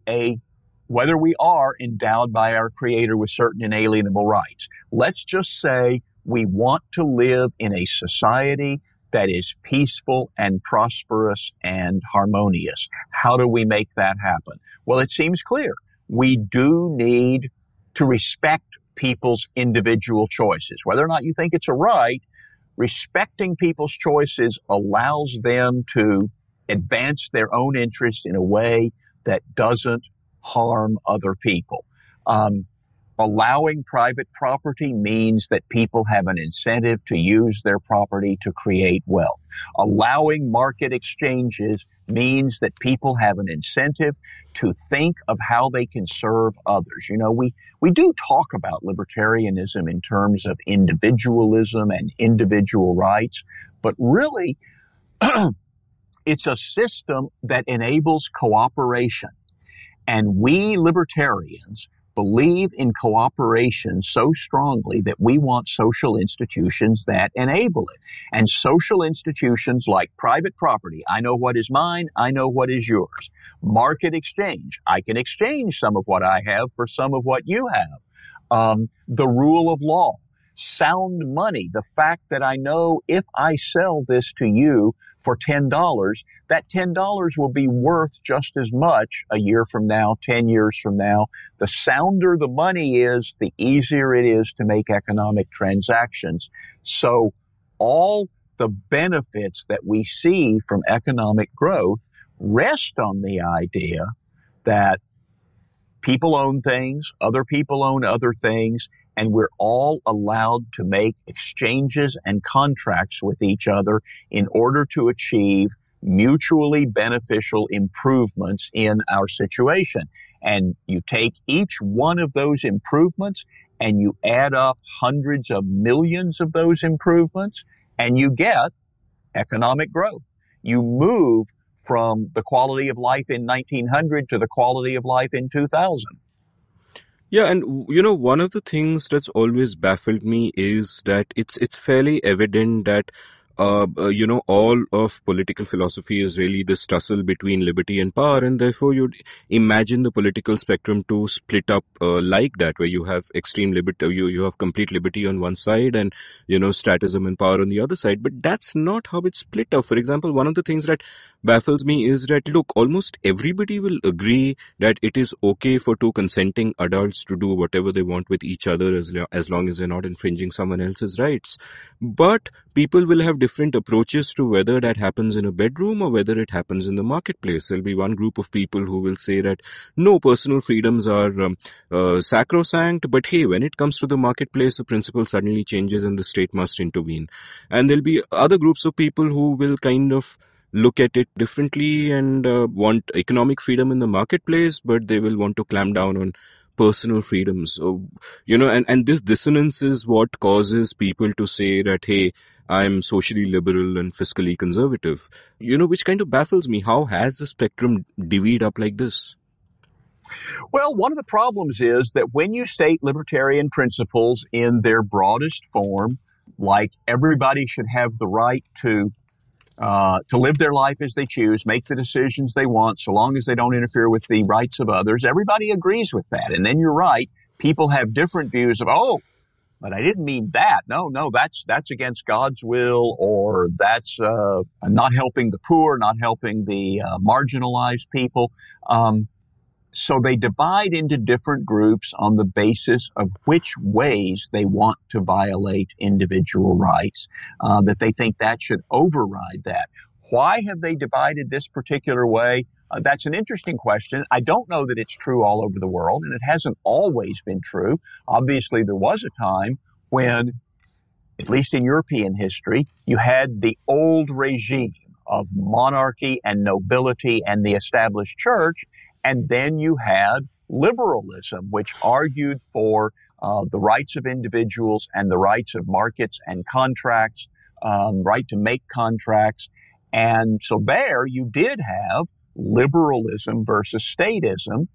whether we are endowed by our creator with certain inalienable rights. Let's just say we want to live in a society that is peaceful and prosperous and harmonious. How do we make that happen? Well, it seems clear. We do need to respect people's individual choices. Whether or not you think it's a right, respecting people's choices allows them to advance their own interests in a way that doesn't harm other people. Allowing private property means that people have an incentive to use their property to create wealth. Allowing market exchanges means that people have an incentive to think of how they can serve others. You know, we do talk about libertarianism in terms of individualism and individual rights, but really it's a system that enables cooperation. And we libertarians believe in cooperation so strongly that we want social institutions that enable it. And social institutions like private property, I know what is mine, I know what is yours. Market exchange, I can exchange some of what I have for some of what you have. The rule of law, sound money, the fact that I know if I sell this to you for $10, that $10 will be worth just as much a year from now, 10 years from now. The sounder the money is, the easier it is to make economic transactions. So all the benefits that we see from economic growth rest on the idea that people own things, other people own other things, and we're all allowed to make exchanges and contracts with each other in order to achieve mutually beneficial improvements in our situation. And you take each one of those improvements and you add up hundreds of millions of those improvements and you get economic growth. You move from the quality of life in 1900 to the quality of life in 2000. Yeah, and one of the things that's always baffled me is that it's fairly evident that all of political philosophy is really this tussle between liberty and power, and therefore you'd imagine the political spectrum to split up like that, where you have extreme liberty, you have complete liberty on one side, and statism and power on the other side. But that's not how it's split up. For example, one of the things that baffles me is that, look, almost everybody will agree that it is okay for two consenting adults to do whatever they want with each other as long as they're not infringing someone else's rights. But people will have different approaches to whether that happens in a bedroom or whether it happens in the marketplace. There'll be one group of people who will say that no, personal freedoms are sacrosanct, but hey, when it comes to the marketplace, the principle suddenly changes and the state must intervene. And there'll be other groups of people who will kind of look at it differently and want economic freedom in the marketplace, but they will want to clamp down on personal freedoms. So, and this dissonance is what causes people to say that, hey, I'm socially liberal and fiscally conservative, which kind of baffles me. How has the spectrum divvied up like this? Well, one of the problems is that when you state libertarian principles in their broadest form, like everybody should have the right to live their life as they choose, make the decisions they want, so long as they don't interfere with the rights of others. Everybody agrees with that. And then you're right. People have different views of, but I didn't mean that. No, that's against God's will, or that's not helping the poor, not helping the marginalized people. So they divide into different groups on the basis of which ways they want to violate individual rights, that they think that should override that. Why have they divided this particular way? That's an interesting question. I don't know that it's true all over the world, and it hasn't always been true. Obviously, there was a time when, at least in European history, you had the old regime of monarchy and nobility and the established church. And then you had liberalism, which argued for the rights of individuals and the rights of markets and contracts, right to make contracts. And so there you did have liberalism versus statism.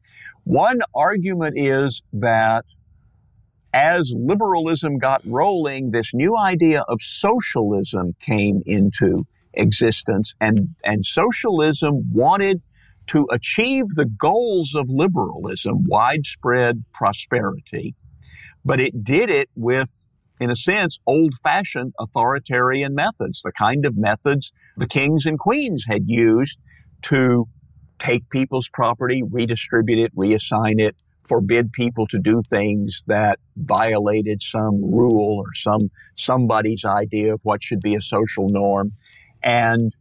One argument is that as liberalism got rolling, this new idea of socialism came into existence, and socialism wanted to achieve the goals of liberalism, widespread prosperity, but it did it with, in a sense, old-fashioned authoritarian methods, the kind of methods the kings and queens had used to take people's property, redistribute it, reassign it, forbid people to do things that violated some rule or somebody's idea of what should be a social norm. And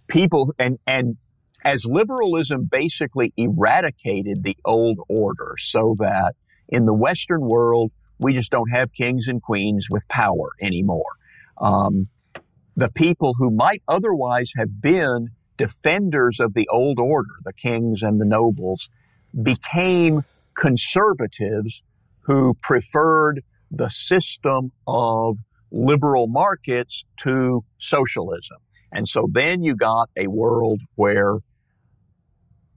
people, and as liberalism basically eradicated the old order so that in the Western world, we just don't have kings and queens with power anymore. The people who might otherwise have been defenders of the old order, the kings and the nobles, became conservatives who preferred the system of liberal markets to socialism. And so then you got a world where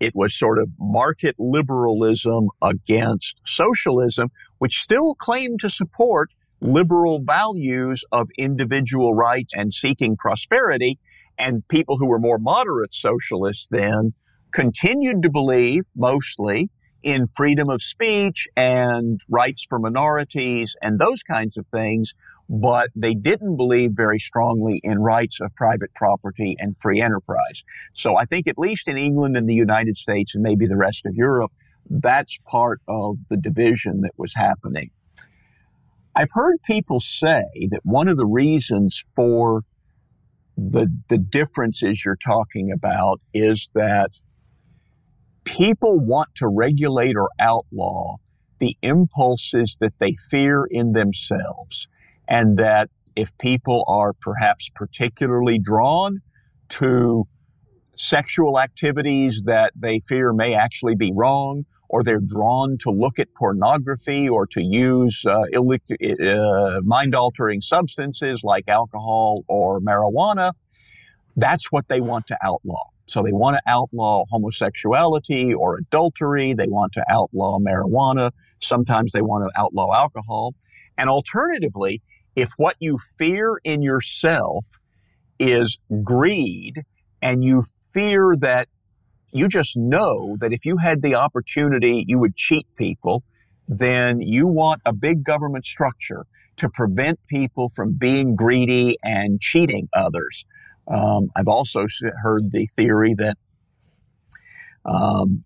it was sort of market liberalism against socialism, which still claimed to support liberal values of individual rights and seeking prosperity. And people who were more moderate socialists then continued to believe mostly in freedom of speech and rights for minorities and those kinds of things, but they didn't believe very strongly in rights of private property and free enterprise. So I think at least in England and the United States and maybe the rest of Europe, that's part of the division that was happening. I've heard people say that one of the reasons for the differences you're talking about is that people want to regulate or outlaw the impulses that they fear in themselves, and that if people are perhaps particularly drawn to sexual activities that they fear may actually be wrong, or they're drawn to look at pornography or to use mind-altering substances like alcohol or marijuana, that's what they want to outlaw. So they want to outlaw homosexuality or adultery. They want to outlaw marijuana. Sometimes they want to outlaw alcohol. And alternatively, if what you fear in yourself is greed, and you fear that you just know that if you had the opportunity, you would cheat people, then you want a big government structure to prevent people from being greedy and cheating others. I've also heard the theory that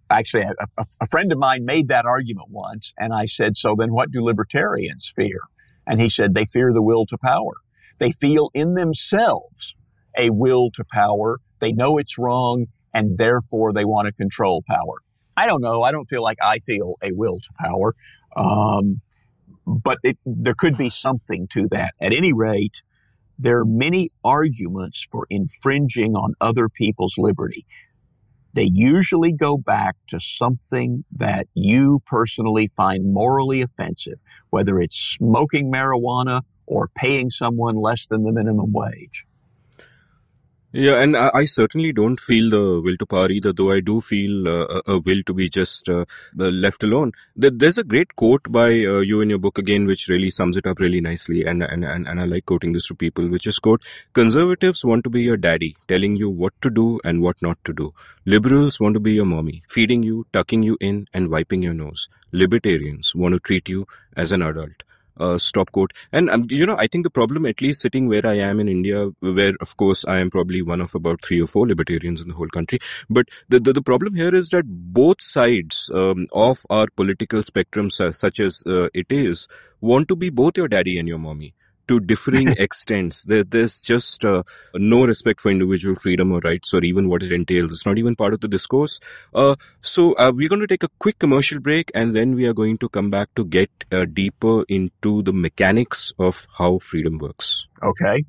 actually a friend of mine made that argument once, and I said, so then what do libertarians fear? And he said they fear the will to power. They feel in themselves a will to power. They know it's wrong, and therefore they want to control power. I don't know. I don't feel like I feel a will to power, but there could be something to that. At any rate, there are many arguments for infringing on other people's liberty. They usually go back to something that you personally find morally offensive, whether it's smoking marijuana or paying someone less than the minimum wage. Yeah, and I certainly don't feel the will to power either, though I do feel a will to be just left alone. There's a great quote by you in your book again, which really sums it up really nicely, and I like quoting this to people, which is, quote, "Conservatives want to be your daddy, telling you what to do and what not to do. Liberals want to be your mommy, feeding you, tucking you in, and wiping your nose. Libertarians want to treat you as an adult." Stop quote. And, I think the problem, at least sitting where I am in India, where, of course, I am probably one of about 3 or 4 libertarians in the whole country. But the problem here is that both sides of our political spectrum, such as it is, want to be both your daddy and your mommy to differing extents. There's just no respect for individual freedom or rights or even what it entails. It's not even part of the discourse. So we're going to take a quick commercial break, and then we are going to come back to get deeper into the mechanics of how freedom works. Okay.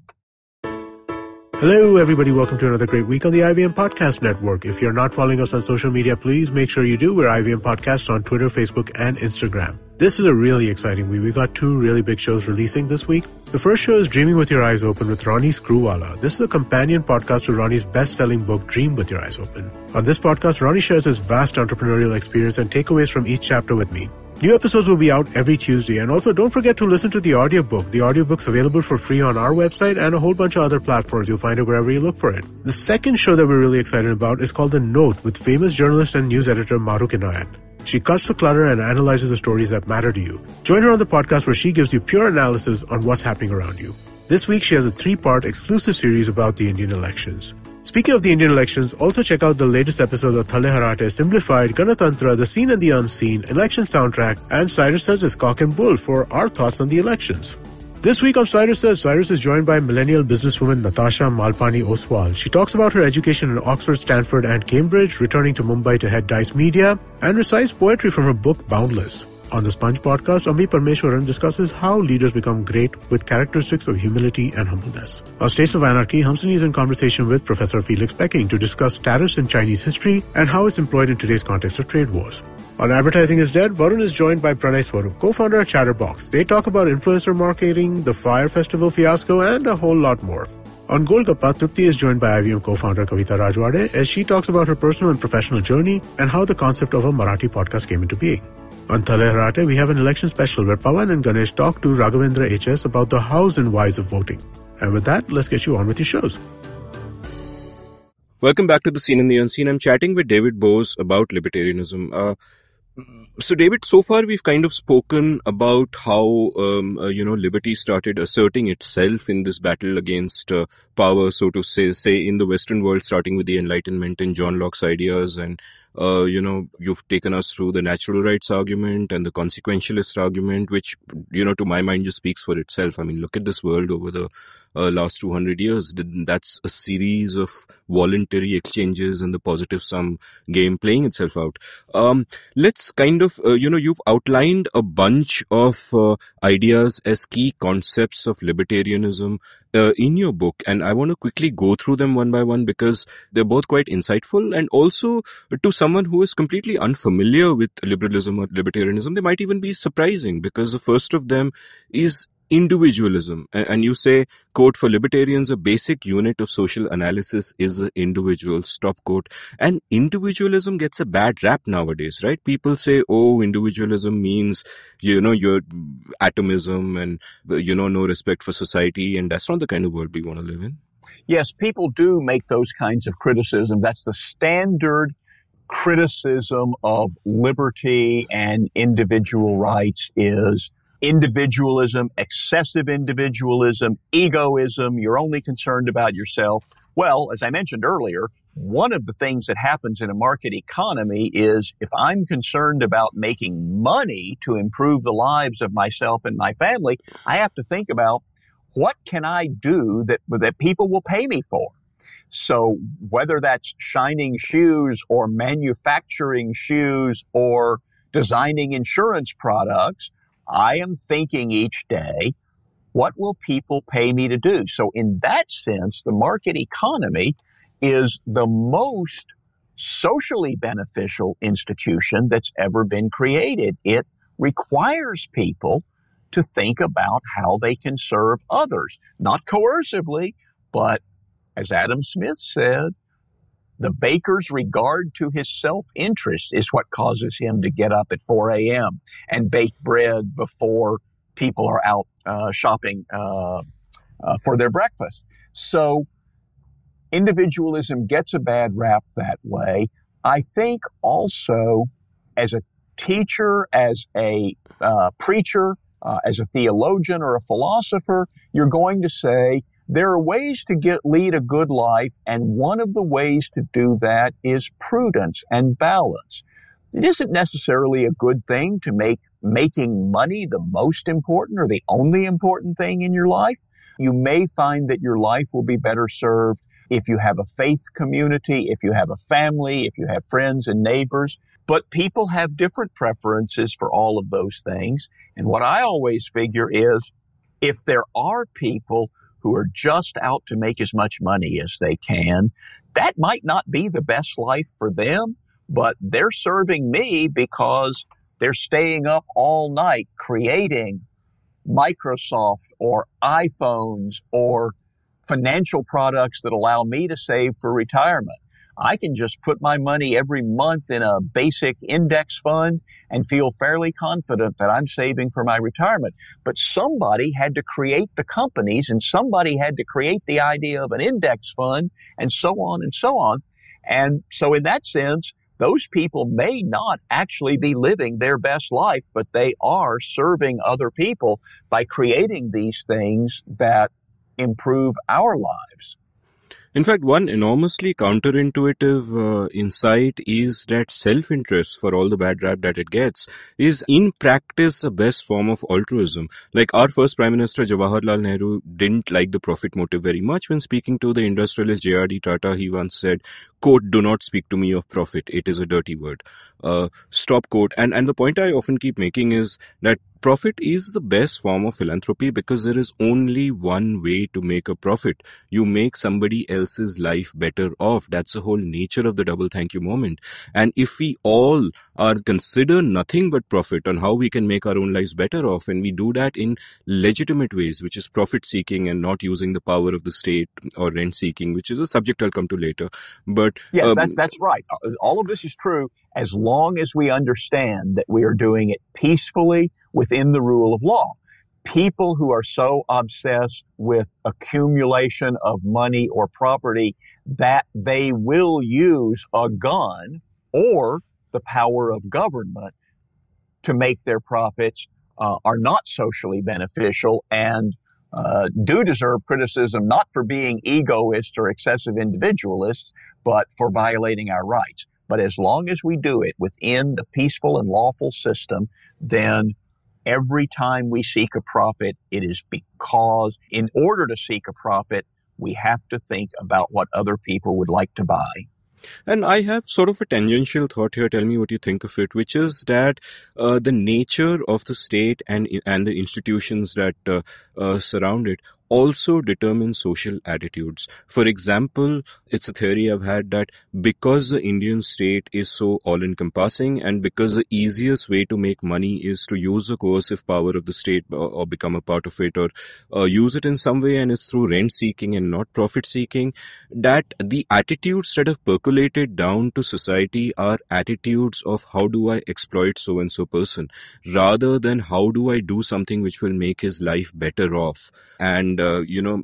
Hello, everybody. Welcome to another great week on the IVM Podcast Network. If you're not following us on social media, please make sure you do. We're IVM Podcast on Twitter, Facebook, and Instagram. This is a really exciting week. We've got 2 really big shows releasing this week. The first show is Dreaming with Your Eyes Open with Ronnie Screwwala. This is a companion podcast to Ronnie's best-selling book, Dream with Your Eyes Open. On this podcast, Ronnie shares his vast entrepreneurial experience and takeaways from each chapter with me. New episodes will be out every Tuesday, and also don't forget to listen to the audiobook. The audiobook's available for free on our website and a whole bunch of other platforms. You'll find it wherever you look for it. The second show that we're really excited about is called The Note with famous journalist and news editor Maruk Inayat. She cuts the clutter and analyzes the stories that matter to you. Join her on the podcast where she gives you pure analysis on what's happening around you. This week, she has a 3-part exclusive series about the Indian elections. Speaking of the Indian elections, also check out the latest episode of Thale Harate, Simplified, Ganatantra, The Seen and the Unseen, Election Soundtrack, and Cyrus Says It's Cock and Bull for our thoughts on the elections. This week on Cyrus Says, Cyrus is joined by millennial businesswoman Natasha Malpani Oswal. She talks about her education in Oxford, Stanford, and Cambridge, returning to Mumbai to head Dice Media, and recites poetry from her book Boundless. On the Sponge podcast, Amit Parmeshwaran discusses how leaders become great with characteristics of humility and humbleness. On States of Anarchy, Hamsani is in conversation with Professor Felix Pecking to discuss tariffs in Chinese history and how it's employed in today's context of trade wars. On Advertising is Dead, Varun is joined by Pranay Swarup, co-founder of Chatterbox. They talk about influencer marketing, the Fire Festival fiasco, and a whole lot more. On Golgappa, Trupti is joined by IVM co-founder Kavita Rajwade as she talks about her personal and professional journey and how the concept of a Marathi podcast came into being. On Thale Harate, we have an election special where Pawan and Ganesh talk to Raghavendra HS about the hows and whys of voting. And with that, let's get you on with your shows. Welcome back to The Seen and the Unseen. I'm chatting with David Boaz about libertarianism. So, David, so far we've kind of spoken about how, liberty started asserting itself in this battle against power, so to say in the Western world, starting with the Enlightenment and John Locke's ideas. And, you've taken us through the natural rights argument and the consequentialist argument, which, to my mind just speaks for itself. I mean, look at this world over the last 200 years. That's a series of voluntary exchanges and the positive sum game playing itself out. Let's kind of, you've outlined a bunch of ideas as key concepts of libertarianism in your book, and I want to quickly go through them one by one because they're both quite insightful, and also to someone who is completely unfamiliar with liberalism or libertarianism, they might even be surprising, because the first of them is individualism. And you say, quote, for libertarians, a basic unit of social analysis is the individual, stop quote. And individualism gets a bad rap nowadays, right? People say, oh, individualism means, your atomism and, no respect for society. And that's not the kind of world we want to live in. Yes, people do make those kinds of criticism. That's the standard criticism of liberty and individual rights is individualism, excessive individualism, egoism, you're only concerned about yourself. Well, as I mentioned earlier, one of the things that happens in a market economy is if I'm concerned about making money to improve the lives of myself and my family, I have to think about what can I do that people will pay me for? So whether that's shining shoes or manufacturing shoes or designing insurance products, I am thinking each day, what will people pay me to do? So in that sense, the market economy is the most socially beneficial institution that's ever been created. It requires people to think about how they can serve others, not coercively, but as Adam Smith said, the baker's regard to his self-interest is what causes him to get up at 4 a.m. and bake bread before people are out shopping for their breakfast. So individualism gets a bad rap that way. I think also as a teacher, as a preacher, as a theologian or a philosopher, you're going to say, there are ways to lead a good life, and one of the ways to do that is prudence and balance. It isn't necessarily a good thing to make making money the most important or the only important thing in your life. You may find that your life will be better served if you have a faith community, if you have a family, if you have friends and neighbors. But people have different preferences for all of those things. And what I always figure is if there are people who are just out to make as much money as they can, that might not be the best life for them, but they're serving me because they're staying up all night creating Microsoft or iPhones or financial products that allow me to save for retirement. I can just put my money every month in a basic index fund and feel fairly confident that I'm saving for my retirement. But somebody had to create the companies, and somebody had to create the idea of an index fund, and so on and so on. And so in that sense, those people may not actually be living their best life, but they are serving other people by creating these things that improve our lives. In fact, one enormously counterintuitive insight is that self-interest, for all the bad rap that it gets, is in practice the best form of altruism. Like our first Prime Minister Jawaharlal Nehru didn't like the profit motive very much. When speaking to the industrialist J.R.D. Tata, he once said, quote, "Do not speak to me of profit. It is a dirty word." Stop quote. And the point I often keep making is that profit is the best form of philanthropy because there is only one way to make a profit. You make somebody else's life better off. That's the whole nature of the double thank you moment. And if we all are consider nothing but profit on how we can make our own lives better off, and we do that in legitimate ways, which is profit seeking and not using the power of the state, or rent seeking, which is a subject I'll come to later. But yes, that's right. All of this is true as long as we understand that we are doing it peacefully within the rule of law. People who are so obsessed with accumulation of money or property that they will use a gun or the power of government to make their profits are not socially beneficial and do deserve criticism, not for being egoists or excessive individualists, but for violating our rights. But as long as we do it within the peaceful and lawful system, then every time we seek a profit, it is because in order to seek a profit, we have to think about what other people would like to buy. And I have sort of a tangential thought here. Tell me what you think of it, which is that the nature of the state and the institutions that surround it also determine social attitudes. For example, it's a theory I've had that because the Indian state is so all-encompassing and because the easiest way to make money is to use the coercive power of the state or become a part of it or use it in some way, and it's through rent-seeking and not profit-seeking, that the attitudes that have percolated down to society are attitudes of how do I exploit so-and-so person rather than how do I do something which will make his life better off and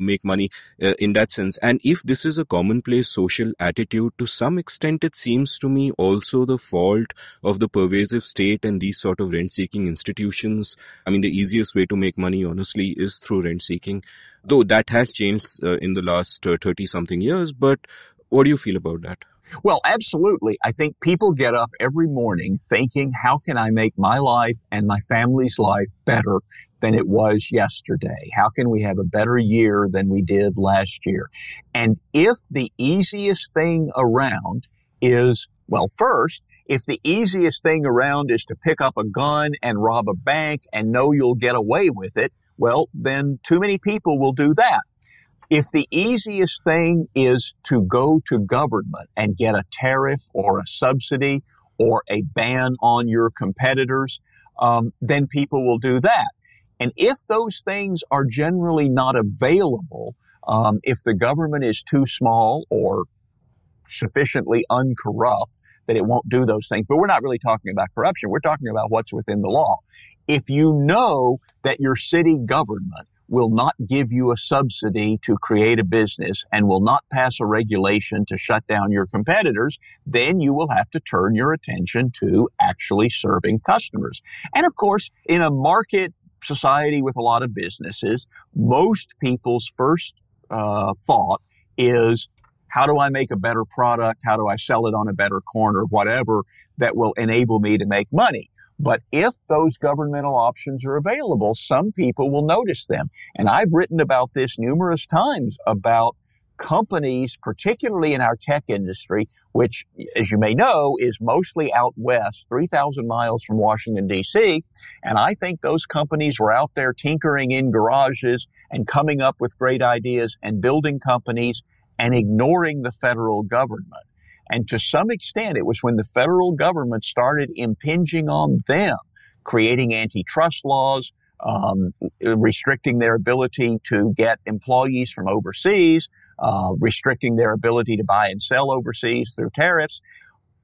make money in that sense. And if this is a commonplace social attitude, to some extent it seems to me also the fault of the pervasive state and these sort of rent-seeking institutions. I mean, the easiest way to make money, honestly, is through rent-seeking, though that has changed in the last 30-something years. But what do you feel about that? Well, absolutely. I think people get up every morning thinking, how can I make my life and my family's life better than it was yesterday? How can we have a better year than we did last year? And if the easiest thing around is, well, first, if the easiest thing around is to pick up a gun and rob a bank and know you'll get away with it, well, then too many people will do that. If the easiest thing is to go to government and get a tariff or a subsidy or a ban on your competitors, then people will do that. And if those things are generally not available, if the government is too small or sufficiently uncorrupt that it won't do those things, but we're not really talking about corruption. We're talking about what's within the law. If you know that your city government will not give you a subsidy to create a business and will not pass a regulation to shut down your competitors, then you will have to turn your attention to actually serving customers. And of course, in a market society with a lot of businesses, most people's first thought is, how do I make a better product? How do I sell it on a better corner? Whatever that will enable me to make money. But if those governmental options are available, some people will notice them. And I've written about this numerous times about companies, particularly in our tech industry, which, as you may know, is mostly out west, 3,000 miles from Washington, D.C. And I think those companies were out there tinkering in garages and coming up with great ideas and building companies and ignoring the federal government. And to some extent, it was when the federal government started impinging on them, creating antitrust laws, restricting their ability to get employees from overseas, restricting their ability to buy and sell overseas through tariffs.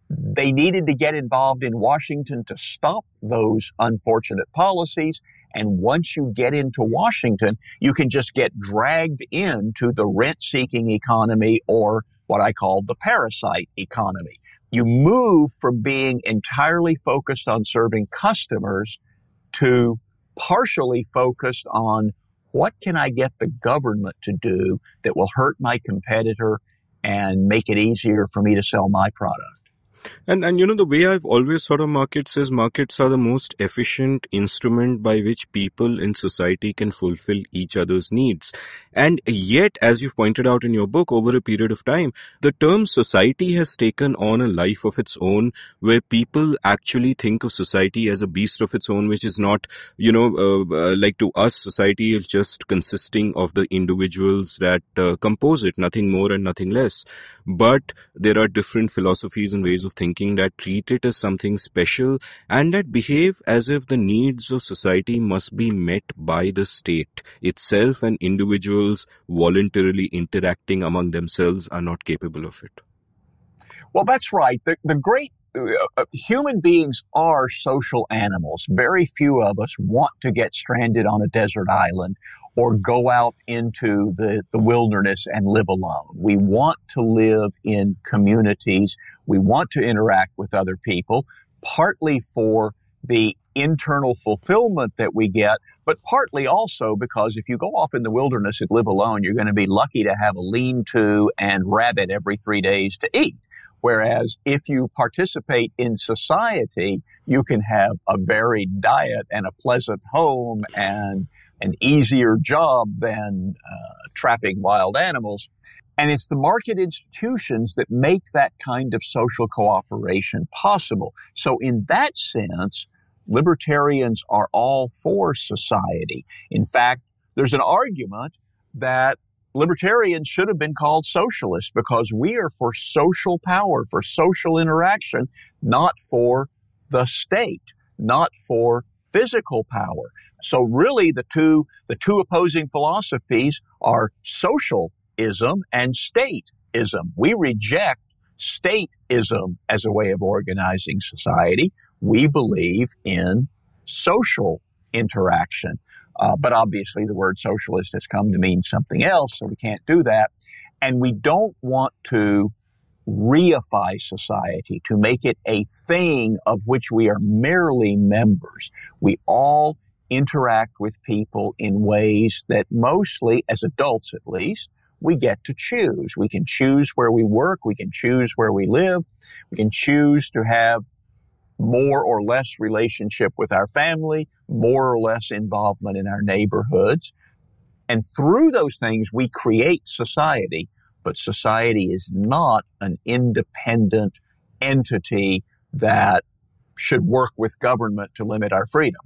They needed to get involved in Washington to stop those unfortunate policies. And once you get into Washington, you can just get dragged into the rent-seeking economy, or what I call the parasite economy. You move from being entirely focused on serving customers to partially focused on what can I get the government to do that will hurt my competitor and make it easier for me to sell my product. And the way I've always thought of markets is markets are the most efficient instrument by which people in society can fulfill each other's needs. And yet, as you've pointed out in your book, over a period of time, the term society has taken on a life of its own, where people actually think of society as a beast of its own, which is not, like to us, society is just consisting of the individuals that compose it, nothing more and nothing less. But there are different philosophies and ways of thinking that treat it as something special and that behave as if the needs of society must be met by the state itself, and individuals voluntarily interacting among themselves are not capable of it. Well, that's right. The great human beings are social animals. Very few of us want to get stranded on a desert island or go out into the wilderness and live alone. We want to live in communities. We want to interact with other people, partly for the internal fulfillment that we get, but partly also because if you go off in the wilderness and live alone, you're going to be lucky to have a lean-to and rabbit every 3 days to eat. Whereas if you participate in society, you can have a varied diet and a pleasant home and an easier job than trapping wild animals. And it's the market institutions that make that kind of social cooperation possible. So in that sense, libertarians are all for society. In fact, there's an argument that libertarians should have been called socialists because we are for social power, for social interaction, not for the state, not for physical power. So really the two opposing philosophies are socialism and stateism. We reject stateism as a way of organizing society. We believe in social interaction. But obviously the word socialist has come to mean something else, so we can't do that. And we don't want to reify society, to make it a thing of which we are merely members. We all interact with people in ways that mostly, as adults at least, we get to choose. We can choose where we work. We can choose where we live. We can choose to have more or less relationship with our family, more or less involvement in our neighborhoods. And through those things, we create society. But society is not an independent entity that should work with government to limit our freedom.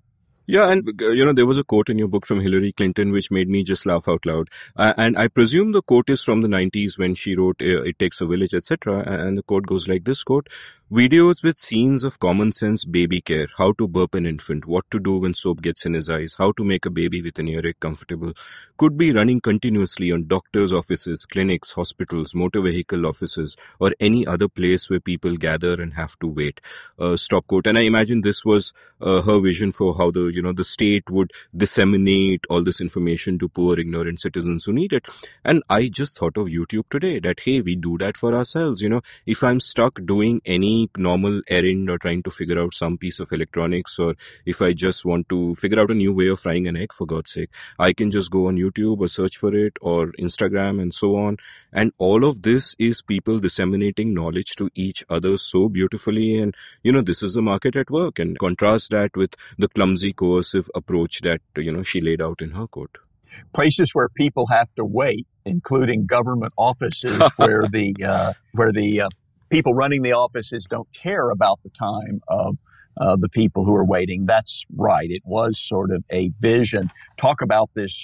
Yeah, and there was a quote in your book from Hillary Clinton which made me just laugh out loud. And I presume the quote is from the 90s when she wrote It Takes a Village, etc. And the quote goes like this, quote, "Videos with scenes of common sense baby care, how to burp an infant, what to do when soap gets in his eyes, how to make a baby with an earache comfortable, could be running continuously on doctors' offices, clinics, hospitals, motor vehicle offices, or any other place where people gather and have to wait." Stop quote. And I imagine this was her vision for how the state would disseminate all this information to poor, ignorant citizens who need it. And I just thought of YouTube today that, hey, we do that for ourselves. If I'm stuck doing any normal errand or trying to figure out some piece of electronics, or if I just want to figure out a new way of frying an egg, for God's sake, I can just go on YouTube or search for it, or Instagram and so on. And all of this is people disseminating knowledge to each other so beautifully. And, this is the market at work. And contrast that with the clumsy coercive approach that, she laid out in her quote. Places where people have to wait, including government offices, where the people running the offices don't care about the time of the people who are waiting. That's right. It was sort of a vision. Talk about this,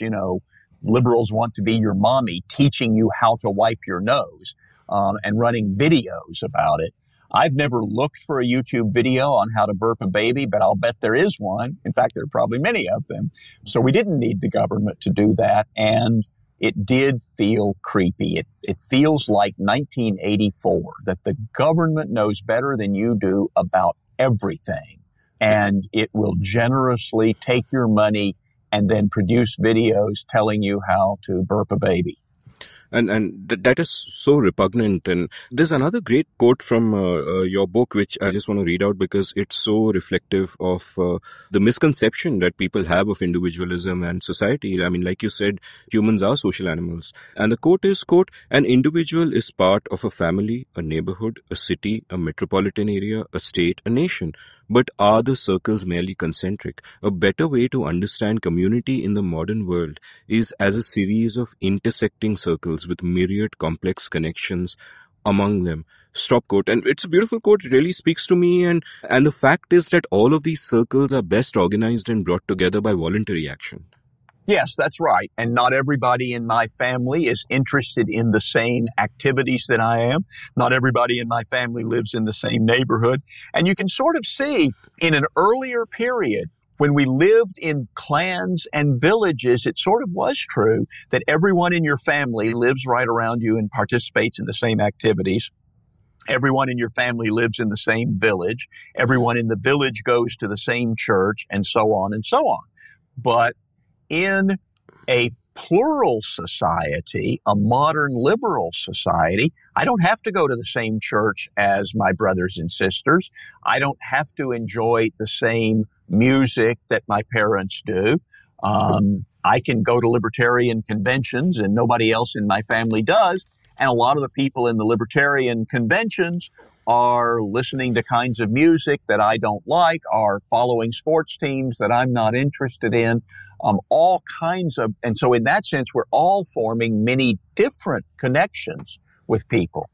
liberals want to be your mommy, teaching you how to wipe your nose, and running videos about it. I've never looked for a YouTube video on how to burp a baby, but I'll bet there is one. In fact, there are probably many of them. So we didn't need the government to do that. And it did feel creepy. It feels like 1984, that the government knows better than you do about everything. And it will generously take your money and then produce videos telling you how to burp a baby. And that is so repugnant. And there's another great quote from your book, which I just want to read out because it's so reflective of the misconception that people have of individualism and society. I mean, like you said, humans are social animals. And the quote is, quote, "An individual is part of a family, a neighborhood, a city, a metropolitan area, a state, a nation. But are the circles merely concentric? A better way to understand community in the modern world is as a series of intersecting circles with myriad complex connections among them." Stop quote. And it's a beautiful quote. It really speaks to me. And the fact is that all of these circles are best organized and brought together by voluntary action. Yes, that's right. And not everybody in my family is interested in the same activities that I am. Not everybody in my family lives in the same neighborhood. And you can sort of see in an earlier period, when we lived in clans and villages, it sort of was true that everyone in your family lives right around you and participates in the same activities. Everyone in your family lives in the same village. Everyone in the village goes to the same church, and so on and so on. But in a plural society, a modern liberal society, I don't have to go to the same church as my brothers and sisters. I don't have to enjoy the same music that my parents do. I can go to libertarian conventions and nobody else in my family does. And a lot of the people in the libertarian conventions are listening to kinds of music that I don't like, are following sports teams that I'm not interested in, all kinds of, and so in that sense, we're all forming many different connections with people.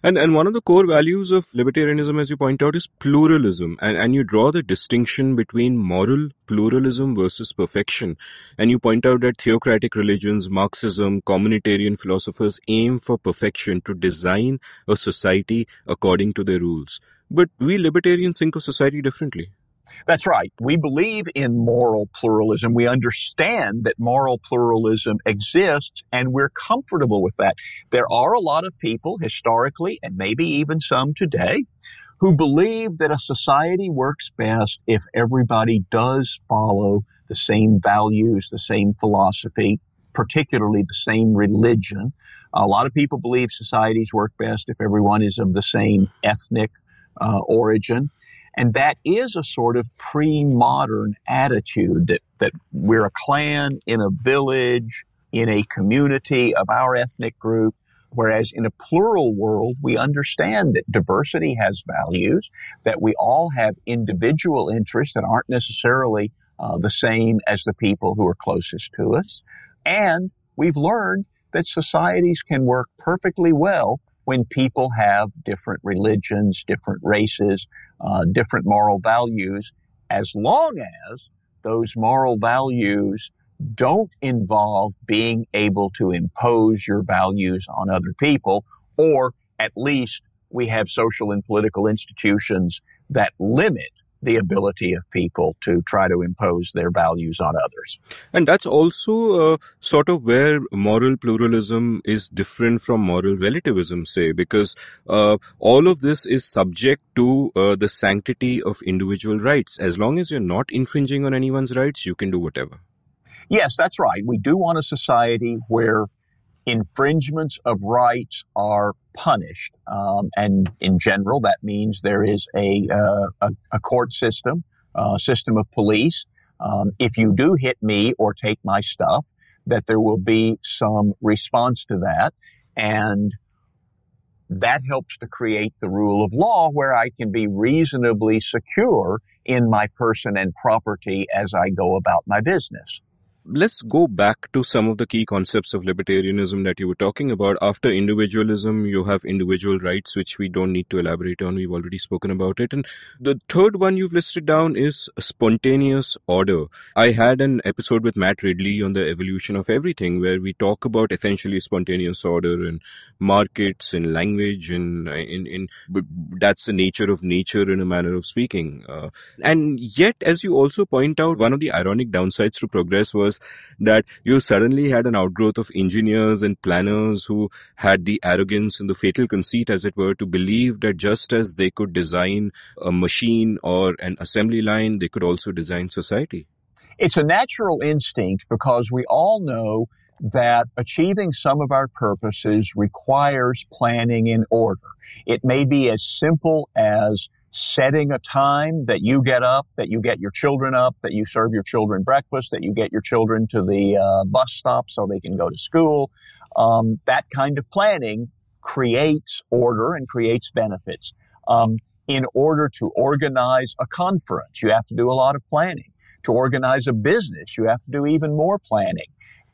And one of the core values of libertarianism, as you point out, is pluralism. And you draw the distinction between moral pluralism versus perfection. And you point out that theocratic religions, Marxism, communitarian philosophers aim for perfection to design a society according to their rules. But we libertarians think of society differently. That's right. We believe in moral pluralism. We understand that moral pluralism exists, and we're comfortable with that. There are a lot of people historically, and maybe even some today, who believe that a society works best if everybody does follow the same values, the same philosophy, particularly the same religion. A lot of people believe societies work best if everyone is of the same ethnic origin. And that is a sort of pre-modern attitude that we're a clan in a village, in a community of our ethnic group, whereas in a plural world, we understand that diversity has values, that we all have individual interests that aren't necessarily the same as the people who are closest to us. And we've learned that societies can work perfectly well when people have different religions, different races, different moral values, as long as those moral values don't involve being able to impose your values on other people, or at least we have social and political institutions that limit the ability of people to try to impose their values on others. And that's also sort of where moral pluralism is different from moral relativism, say, because all of this is subject to the sanctity of individual rights. As long as you're not infringing on anyone's rights, you can do whatever. Yes, that's right. We do want a society where infringements of rights are punished. And in general, that means there is a court system, system of police. If you do hit me or take my stuff, that there will be some response to that. And that helps to create the rule of law where I can be reasonably secure in my person and property as I go about my business. Let's go back to some of the key concepts of libertarianism that you were talking about. After individualism, you have individual rights, which we don't need to elaborate on. We've already spoken about it. And the third one you've listed down is spontaneous order. I had an episode with Matt Ridley on the evolution of everything, where we talk about essentially spontaneous order and markets and language, and that's the nature of nature in a manner of speaking. And yet, as you also point out, one of the ironic downsides to progress was that you suddenly had an outgrowth of engineers and planners who had the arrogance and the fatal conceit, as it were, to believe that just as they could design a machine or an assembly line, they could also design society. It's a natural instinct because we all know that achieving some of our purposes requires planning in order. It may be as simple as setting a time that you get up, that you get your children up, that you serve your children breakfast, that you get your children to the bus stop so they can go to school. That kind of planning creates order and creates benefits. In order to organize a conference, you have to do a lot of planning. To organize a business, you have to do even more planning.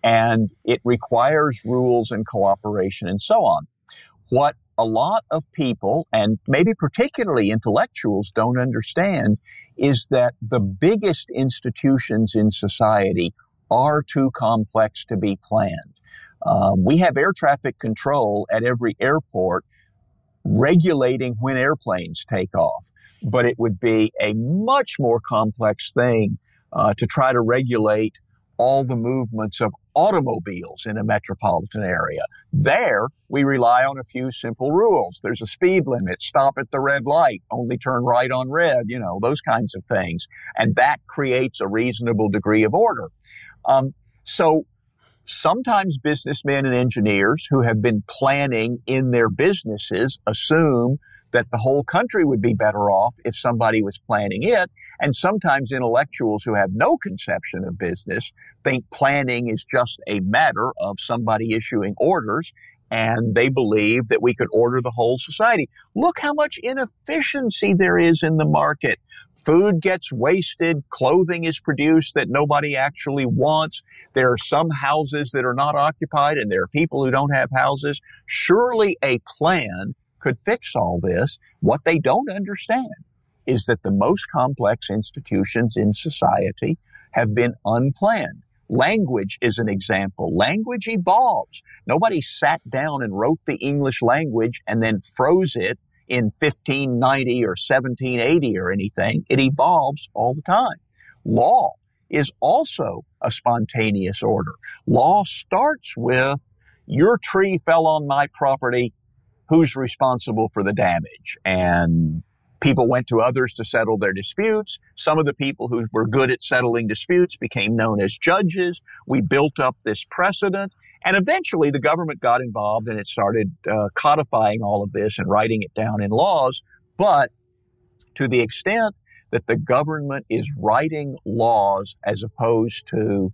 And it requires rules and cooperation and so on. What a lot of people, and maybe particularly intellectuals, don't understand is that the biggest institutions in society are too complex to be planned. We have air traffic control at every airport regulating when airplanes take off, but it would be a much more complex thing to try to regulate all the movements of automobiles in a metropolitan area. There, we rely on a few simple rules. There's a speed limit, stop at the red light, only turn right on red, those kinds of things. And that creates a reasonable degree of order. So sometimes businessmen and engineers who have been planning in their businesses assume that the whole country would be better off if somebody was planning it. And sometimes intellectuals who have no conception of business think planning is just a matter of somebody issuing orders, and they believe that we could order the whole society. Look how much inefficiency there is in the market. Food gets wasted, clothing is produced that nobody actually wants. There are some houses that are not occupied, and there are people who don't have houses. Surely a plan could fix all this. What they don't understand is that the most complex institutions in society have been unplanned. Language is an example. Language evolves. Nobody sat down and wrote the English language and then froze it in 1590 or 1780 or anything. It evolves all the time. Law is also a spontaneous order. Law starts with, your tree fell on my property, who's responsible for the damage? And people went to others to settle their disputes. Some of the people who were good at settling disputes became known as judges. We built up this precedent. And eventually the government got involved and it started codifying all of this and writing it down in laws. But to the extent that the government is writing laws as opposed to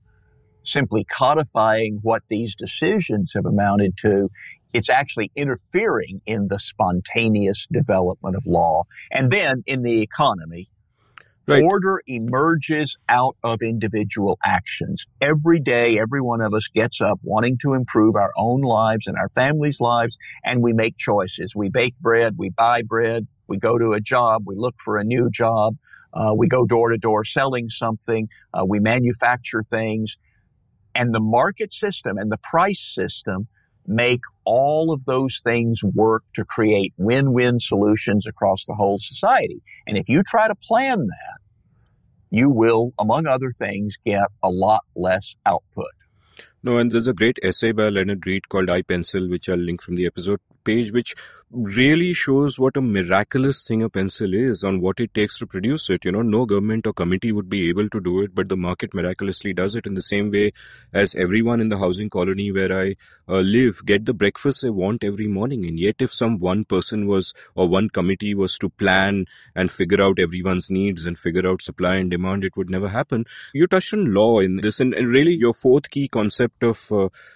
simply codifying what these decisions have amounted to, it's actually interfering in the spontaneous development of law. And then in the economy, right, order emerges out of individual actions. Every day, every one of us gets up wanting to improve our own lives and our families' lives, and we make choices. We bake bread, we buy bread, we go to a job, we look for a new job, we go door to door selling something, we manufacture things. And the market system and the price system make all of those things work to create win-win solutions across the whole society. And if you try to plan that, you will, among other things, get a lot less output. No, and there's a great essay by Leonard Reed called I Pencil, which I'll link from the episode page, which really shows what a miraculous thing a pencil is on what it takes to produce it. No government or committee would be able to do it, but the market miraculously does it in the same way as everyone in the housing colony where I live get the breakfast they want every morning. And yet if some one person was, or one committee was to plan and figure out everyone's needs and figure out supply and demand, it would never happen. You touched on law in this, and really your fourth key concept of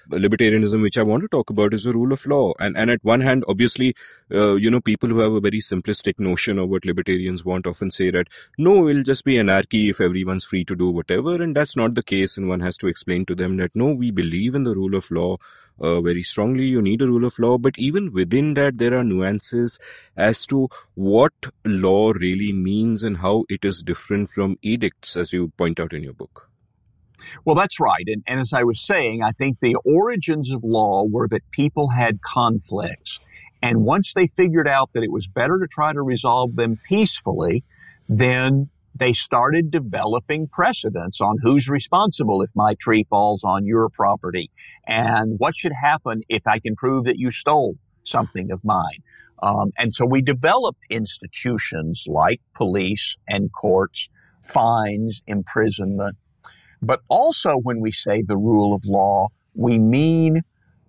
libertarianism, which I want to talk about, is the rule of law. And at one hand, obviously, people who have a very simplistic notion of what libertarians want often say that, no, it'll just be anarchy if everyone's free to do whatever. And that's not the case. And one has to explain to them that, no, we believe in the rule of law very strongly. You need a rule of law. But even within that, there are nuances as to what law really means and how it is different from edicts, as you point out in your book. Well, that's right. And as I was saying, I think the origins of law were that people had conflicts. And once they figured out that it was better to try to resolve them peacefully, then they started developing precedents on who's responsible if my tree falls on your property, and what should happen if I can prove that you stole something of mine. And so we developed institutions like police and courts, fines, imprisonment. But also when we say the rule of law, We mean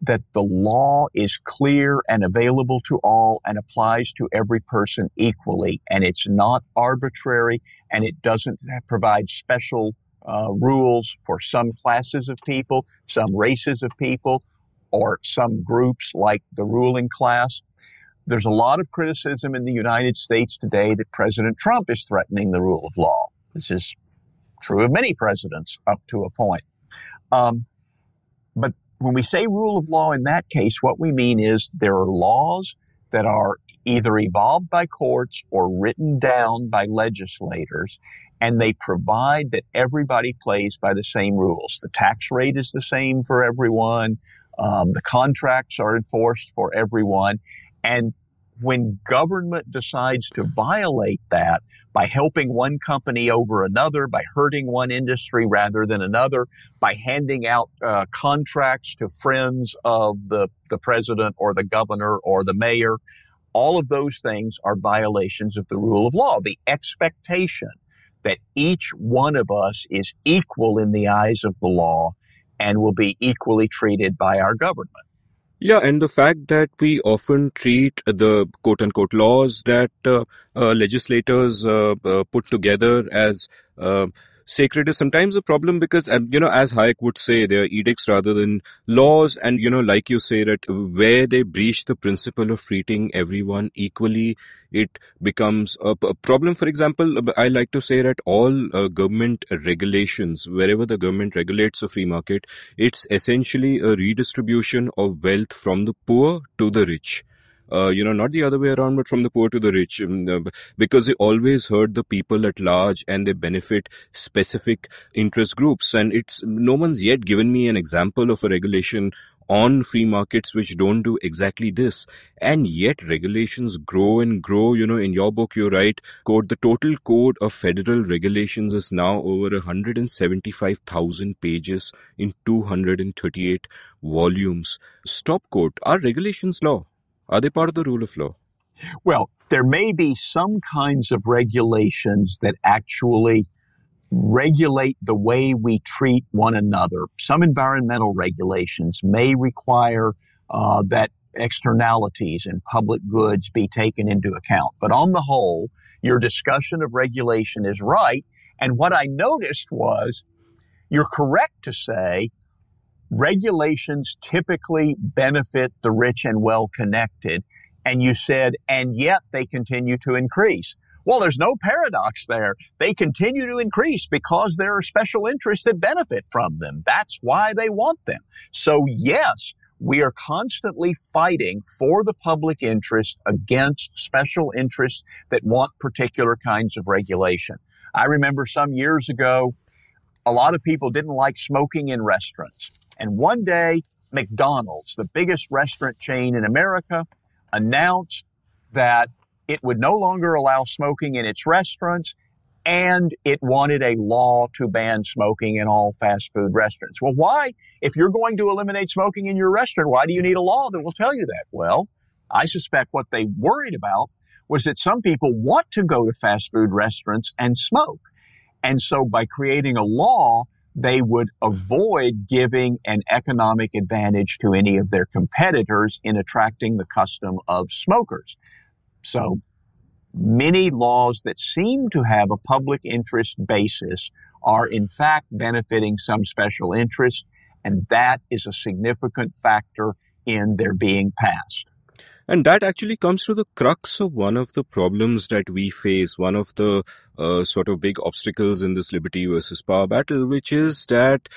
that the law is clear and available to all and applies to every person equally, and it's not arbitrary, and it doesn't provide special rules for some classes of people, some races of people, or some groups like the ruling class. There's a lot of criticism in the United States today that President Trump is threatening the rule of law. This is true of many presidents up to a point. But when we say rule of law in that case, what we mean is there are laws that are either evolved by courts or written down by legislators, and they provide that everybody plays by the same rules. The tax rate is the same for everyone. The contracts are enforced for everyone. And when government decides to violate that by helping one company over another, by hurting one industry rather than another, by handing out contracts to friends of the president or the governor or the mayor, all of those things are violations of the rule of law. The expectation that each one of us is equal in the eyes of the law and will be equally treated by our government. Yeah, and the fact that we often treat the quote-unquote laws that legislators put together as sacred is sometimes a problem because, as Hayek would say, they are edicts rather than laws. And, like you say, that where they breach the principle of treating everyone equally, it becomes a problem. For example, I like to say that all government regulations, wherever the government regulates a free market, it's essentially a redistribution of wealth from the poor to the rich. Not the other way around, but from the poor to the rich, because they always hurt the people at large and they benefit specific interest groups. And no one's yet given me an example of a regulation on free markets which don't do exactly this. And yet regulations grow and grow. In your book, you write, quote, the total code of federal regulations is now over 175,000 pages in 238 volumes. Stop quote, are regulations law? Are they part of the rule of law? Well, there may be some kinds of regulations that actually regulate the way we treat one another. Some environmental regulations may require that externalities and public goods be taken into account. But on the whole, your discussion of regulation is right. And what I noticed was you're correct to say regulations typically benefit the rich and well-connected. And you said, and yet they continue to increase. Well, there's no paradox there. They continue to increase because there are special interests that benefit from them. That's why they want them. So yes, we are constantly fighting for the public interest against special interests that want particular kinds of regulation. I remember some years ago, a lot of people didn't like smoking in restaurants. And one day, McDonald's, the biggest restaurant chain in America, announced that it would no longer allow smoking in its restaurants, and it wanted a law to ban smoking in all fast food restaurants. Well, why? If you're going to eliminate smoking in your restaurant, why do you need a law that will tell you that? Well, I suspect what they worried about was that some people want to go to fast food restaurants and smoke. And so by creating a law, they would avoid giving an economic advantage to any of their competitors in attracting the custom of smokers. So many laws that seem to have a public interest basis are in fact benefiting some special interest, and that is a significant factor in their being passed. And that actually comes to the crux of one of the problems that we face, one of the sort of big obstacles in this liberty versus power battle, which is that,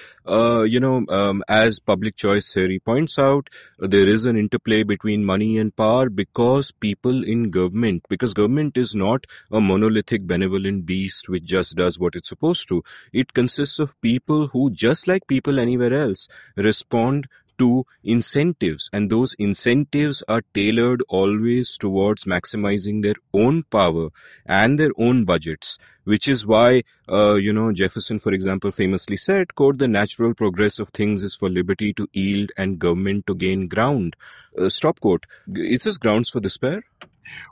as public choice theory points out, there is an interplay between money and power because government is not a monolithic benevolent beast which just does what it's supposed to. It consists of people who, just like people anywhere else, respond to incentives, and those incentives are tailored always towards maximizing their own power and their own budgets, which is why, Jefferson, for example, famously said, quote, the natural progress of things is for liberty to yield and government to gain ground. Stop quote. Is this grounds for despair?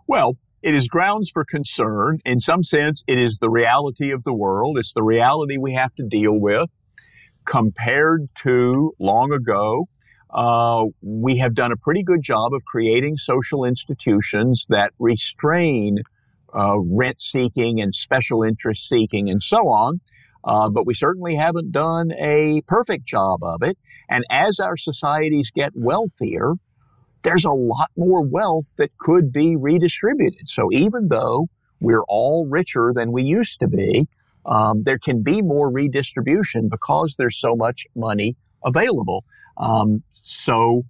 Well, it is grounds for concern. In some sense, it is the reality of the world. It's the reality we have to deal with. Compared to long ago, we have done a pretty good job of creating social institutions that restrain rent seeking and special interest seeking and so on. But we certainly haven't done a perfect job of it. And as our societies get wealthier, there's a lot more wealth that could be redistributed. So even though we're all richer than we used to be, there can be more redistribution because there's so much money available. So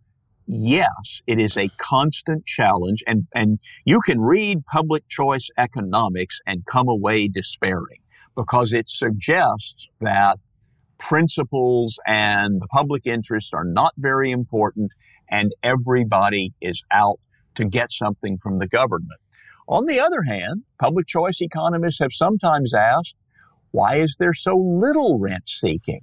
yes, it is a constant challenge, and you can read public choice economics and come away despairing because it suggests that principles and the public interest are not very important and everybody is out to get something from the government. On the other hand, public choice economists have sometimes asked, why is there so little rent seeking?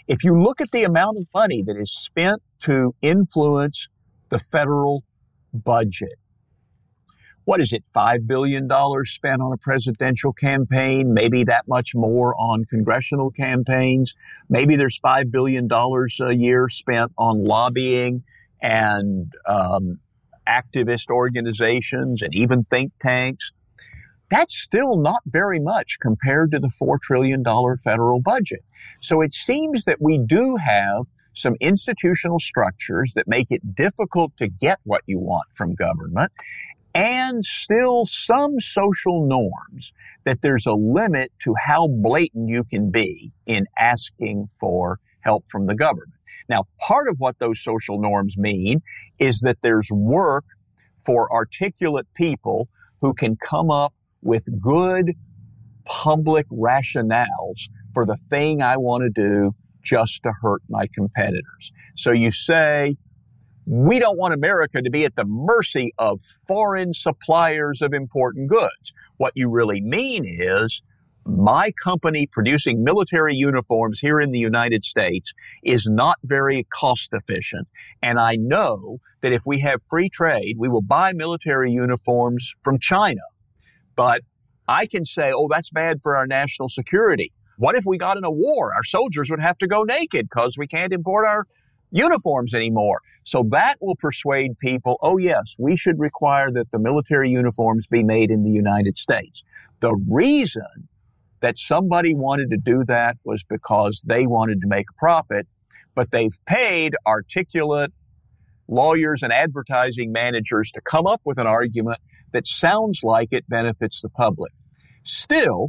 If you look at the amount of money that is spent to influence the federal budget, what is it, $5 billion spent on a presidential campaign, maybe that much more on congressional campaigns. Maybe there's $5 billion a year spent on lobbying and activist organizations and even think tanks. That's still not very much compared to the $4 trillion federal budget. So it seems that we do have some institutional structures that make it difficult to get what you want from government, and still some social norms that there's a limit to how blatant you can be in asking for help from the government. Now, part of what those social norms mean is that there's work for articulate people who can come up with good public rationales for the thing I want to do just to hurt my competitors. So you say, we don't want America to be at the mercy of foreign suppliers of important goods. What you really mean is, my company producing military uniforms here in the United States is not very cost efficient. And I know that if we have free trade, we will buy military uniforms from China. But I can say, oh, that's bad for our national security. What if we got in a war? Our soldiers would have to go naked because we can't import our uniforms anymore. So that will persuade people, oh, yes, we should require that the military uniforms be made in the United States. The reason that somebody wanted to do that was because they wanted to make a profit, but they've paid articulate lawyers and advertising managers to come up with an argument that sounds like it benefits the public. Still,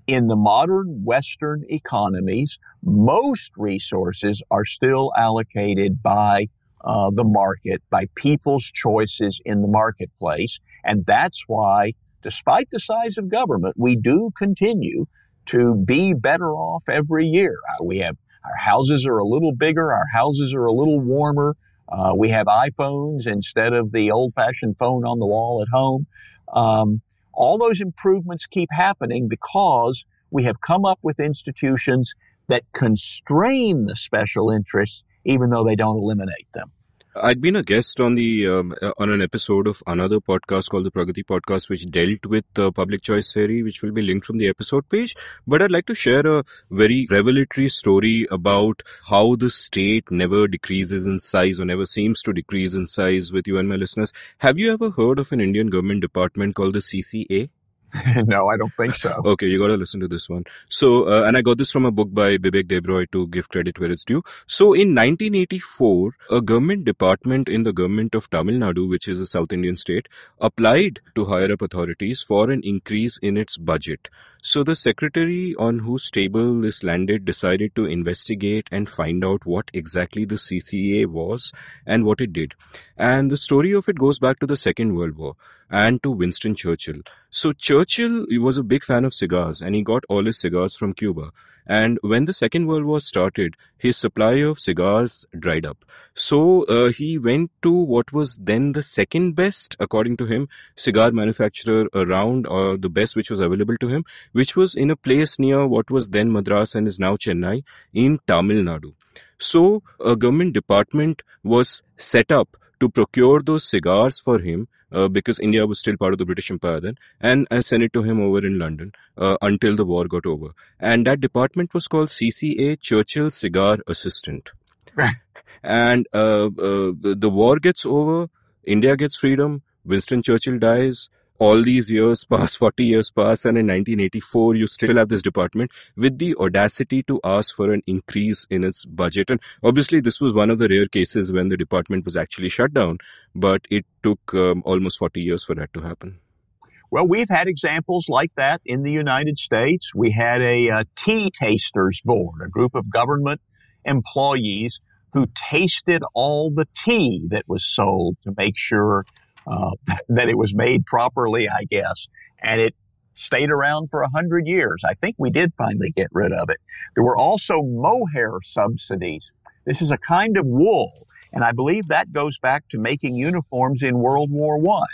in the modern Western economies, most resources are still allocated by the market, by people's choices in the marketplace. And that's why, despite the size of government, we do continue to be better off every year. Our houses are a little bigger, our houses are a little warmer. We have iPhones instead of the old-fashioned phone on the wall at home. All those improvements keep happening because we have come up with institutions that constrain the special interests, even though they don't eliminate them. I'd been a guest on an episode of another podcast called the Pragati podcast, which dealt with the public choice theory, which will be linked from the episode page. But I'd like to share a very revelatory story about how the state never decreases in size or never seems to decrease in size with you and my listeners. Have you ever heard of an Indian government department called the CCA? No, I don't think so. Okay, you gotta listen to this one. So, and I got this from a book by Bibek Debroy, to give credit where it's due. So, in 1984, a government department in the government of Tamil Nadu, which is a South Indian state, applied to higher up authorities for an increase in its budget. So, the secretary on whose table this landed decided to investigate and find out what exactly the CCA was and what it did. And the story of it goes back to the Second World War and to Winston Churchill. So Churchill was a big fan of cigars, and he got all his cigars from Cuba. And when the Second World War started, his supply of cigars dried up. So he went to what was then the second best, according to him, cigar manufacturer around, or the best which was available to him, which was in a place near what was then Madras and is now Chennai, in Tamil Nadu. So a government department was set up to procure those cigars for him because India was still part of the British Empire then, and I sent it to him over in London until the war got over. And that department was called CCA, Churchill Cigar Assistant. And the war gets over, India gets freedom, Winston Churchill dies, all these years pass, 40 years pass, and in 1984 you still have this department with the audacity to ask for an increase in its budget. And obviously this was one of the rare cases when the department was actually shut down, but it took almost 40 years for that to happen. Well, we've had examples like that in the United States. We had a tea tasters board, a group of government employees who tasted all the tea that was sold to make sure that it was made properly, I guess. And it stayed around for 100 years. I think we did finally get rid of it. There were also mohair subsidies. This is a kind of wool, and I believe that goes back to making uniforms in World War I.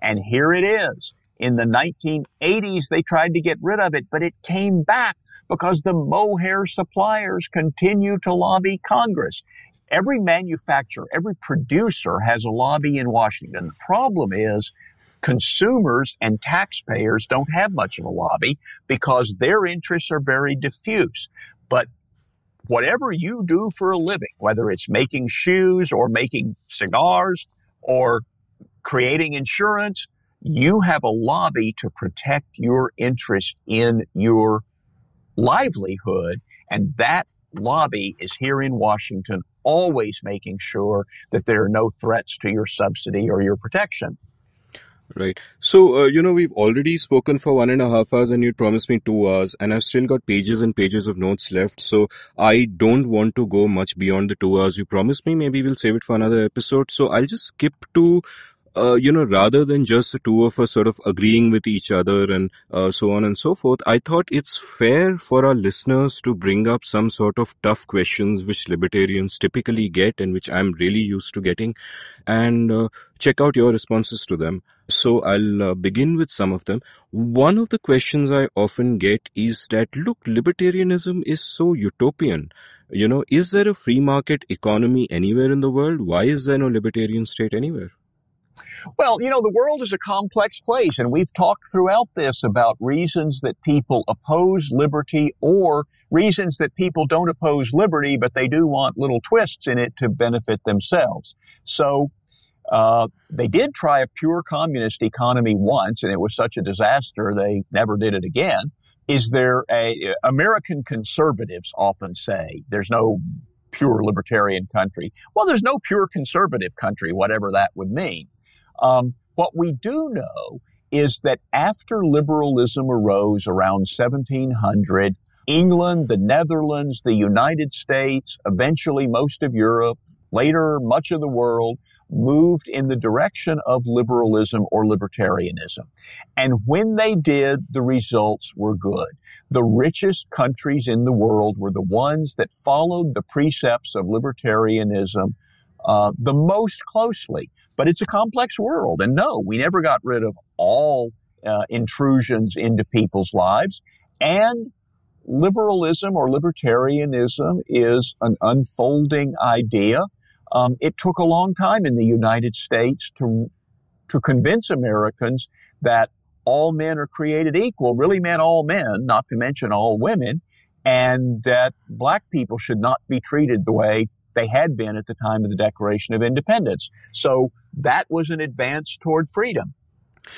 And here it is. In the 1980s, they tried to get rid of it, but it came back because the mohair suppliers continue to lobby Congress. Every manufacturer, every producer has a lobby in Washington. The problem is consumers and taxpayers don't have much of a lobby because their interests are very diffuse. But whatever you do for a living, whether it's making shoes or making cigars or creating insurance, you have a lobby to protect your interest in your livelihood, and that lobby is here in Washington, always making sure that there are no threats to your subsidy or your protection. Right. So, we've already spoken for 1.5 hours and you promised me 2 hours, and I've still got pages and pages of notes left. So I don't want to go much beyond the 2 hours you promised me. Maybe we'll save it for another episode. So I'll just skip to rather than just the two of us sort of agreeing with each other and so on and so forth, I thought it's fair for our listeners to bring up some sort of tough questions which libertarians typically get and which I'm really used to getting, and check out your responses to them. So I'll begin with some of them. One of the questions I often get is that, look, libertarianism is so utopian. Is there a free market economy anywhere in the world? Why is there no libertarian state anywhere? Well, the world is a complex place, and we've talked throughout this about reasons that people oppose liberty or reasons that people don't oppose liberty, but they do want little twists in it to benefit themselves. So they did try a pure communist economy once, and it was such a disaster they never did it again. American conservatives often say there's no pure libertarian country. Well, there's no pure conservative country, whatever that would mean. What we do know is that after liberalism arose around 1700, England, the Netherlands, the United States, eventually most of Europe, later much of the world, moved in the direction of liberalism or libertarianism. And when they did, the results were good. The richest countries in the world were the ones that followed the precepts of libertarianism the most closely. But it's a complex world. And no, we never got rid of all intrusions into people's lives. And liberalism or libertarianism is an unfolding idea. It took a long time in the United States to convince Americans that all men are created equal really meant all men, not to mention all women, and that black people should not be treated the way they had been at the time of the Declaration of Independence. So that was an advance toward freedom.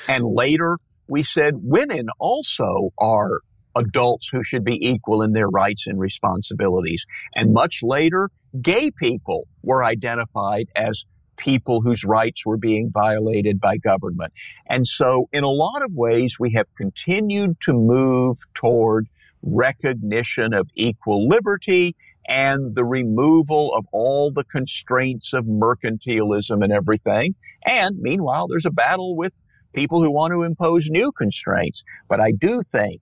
And later we said women also are adults who should be equal in their rights and responsibilities. And much later, gay people were identified as people whose rights were being violated by government. And so in a lot of ways, we have continued to move toward recognition of equal liberty and the removal of all the constraints of mercantilism and everything. And meanwhile, there's a battle with people who want to impose new constraints. But I do think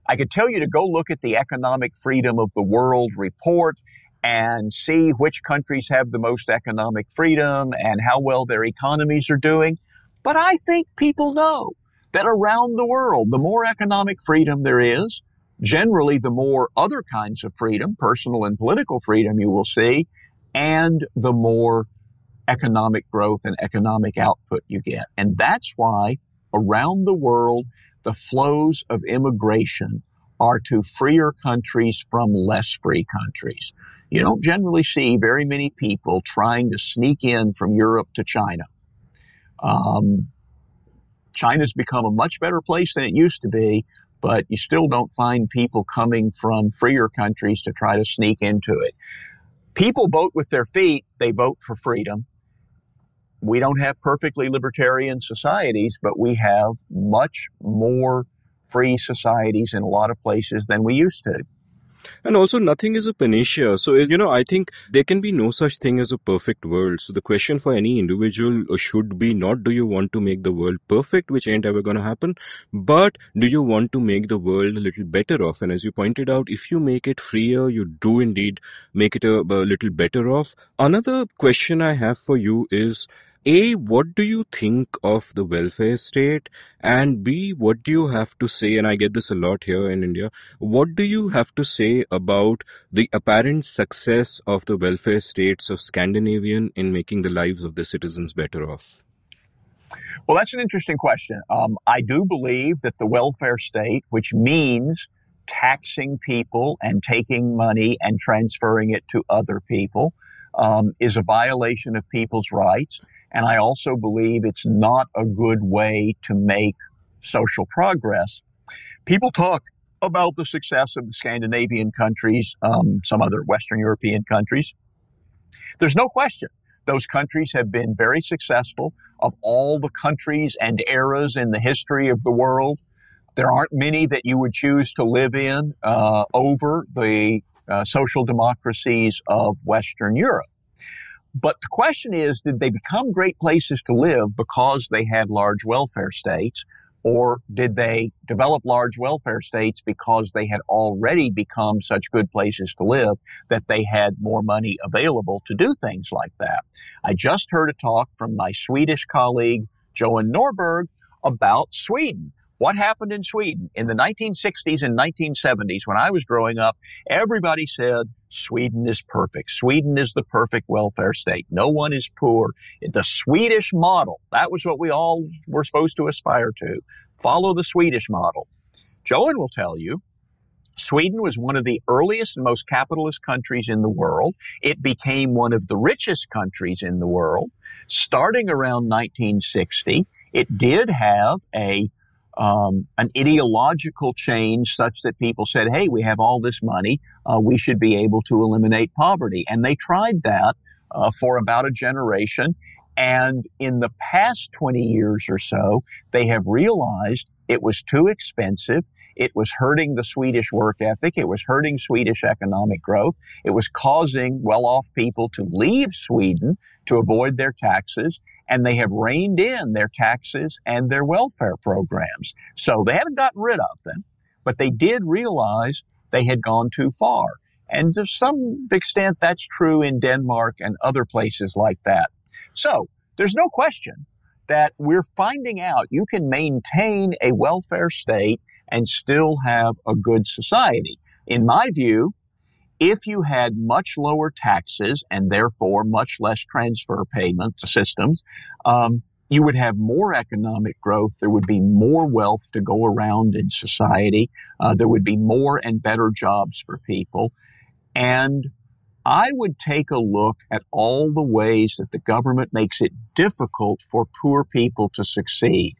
I could tell you to go look at the Economic Freedom of the World report and see which countries have the most economic freedom and how well their economies are doing. But I think people know that around the world, the more economic freedom there is, generally the more other kinds of freedom, personal and political freedom you will see, and the more economic growth and economic output you get. And that's why around the world, the flows of immigration are to freer countries from less free countries. You don't generally see very many people trying to sneak in from Europe to China. China's become a much better place than it used to be, but you still don't find people coming from freer countries to try to sneak into it. People vote with their feet. They vote for freedom. We don't have perfectly libertarian societies, but we have much more free societies in a lot of places than we used to. And also, nothing is a panacea. So, I think there can be no such thing as a perfect world. So the question for any individual should be not, do you want to make the world perfect, which ain't ever going to happen, but do you want to make the world a little better off? And as you pointed out, if you make it freer, you do indeed make it a little better off. Another question I have for you is, A, what do you think of the welfare state? And B, what do you have to say, and I get this a lot here in India, what do you have to say about the apparent success of the welfare states of Scandinavian in making the lives of the citizens better off? Well, that's an interesting question. I do believe that the welfare state, which means taxing people and taking money and transferring it to other people, is a violation of people's rights. And I also believe it's not a good way to make social progress. People talk about the success of the Scandinavian countries, some other Western European countries. There's no question. Those countries have been very successful. Of all the countries and eras in the history of the world, there aren't many that you would choose to live in over the social democracies of Western Europe. But the question is, did they become great places to live because they had large welfare states, or did they develop large welfare states because they had already become such good places to live that they had more money available to do things like that? I just heard a talk from my Swedish colleague, Johan Norberg, about Sweden. What happened in Sweden? In the 1960s and 1970s, when I was growing up, everybody said Sweden is perfect. Sweden is the perfect welfare state. No one is poor. The Swedish model, that was what we all were supposed to aspire to. Follow the Swedish model. Johan will tell you, Sweden was one of the earliest and most capitalist countries in the world. It became one of the richest countries in the world. Starting around 1960, it did have an ideological change such that people said, hey, we have all this money, we should be able to eliminate poverty. And they tried that for about a generation. And in the past 20 years or so, they have realized it was too expensive. It was hurting the Swedish work ethic. It was hurting Swedish economic growth. It was causing well-off people to leave Sweden to avoid their taxes. And they have reined in their taxes and their welfare programs. So they haven't gotten rid of them, but they did realize they had gone too far. And to some extent, that's true in Denmark and other places like that. So there's no question that we're finding out you can maintain a welfare state and still have a good society. In my view, if you had much lower taxes and therefore much less transfer payment systems, you would have more economic growth. There would be more wealth to go around in society. There would be more and better jobs for people. And I would take a look at all the ways that the government makes it difficult for poor people to succeed.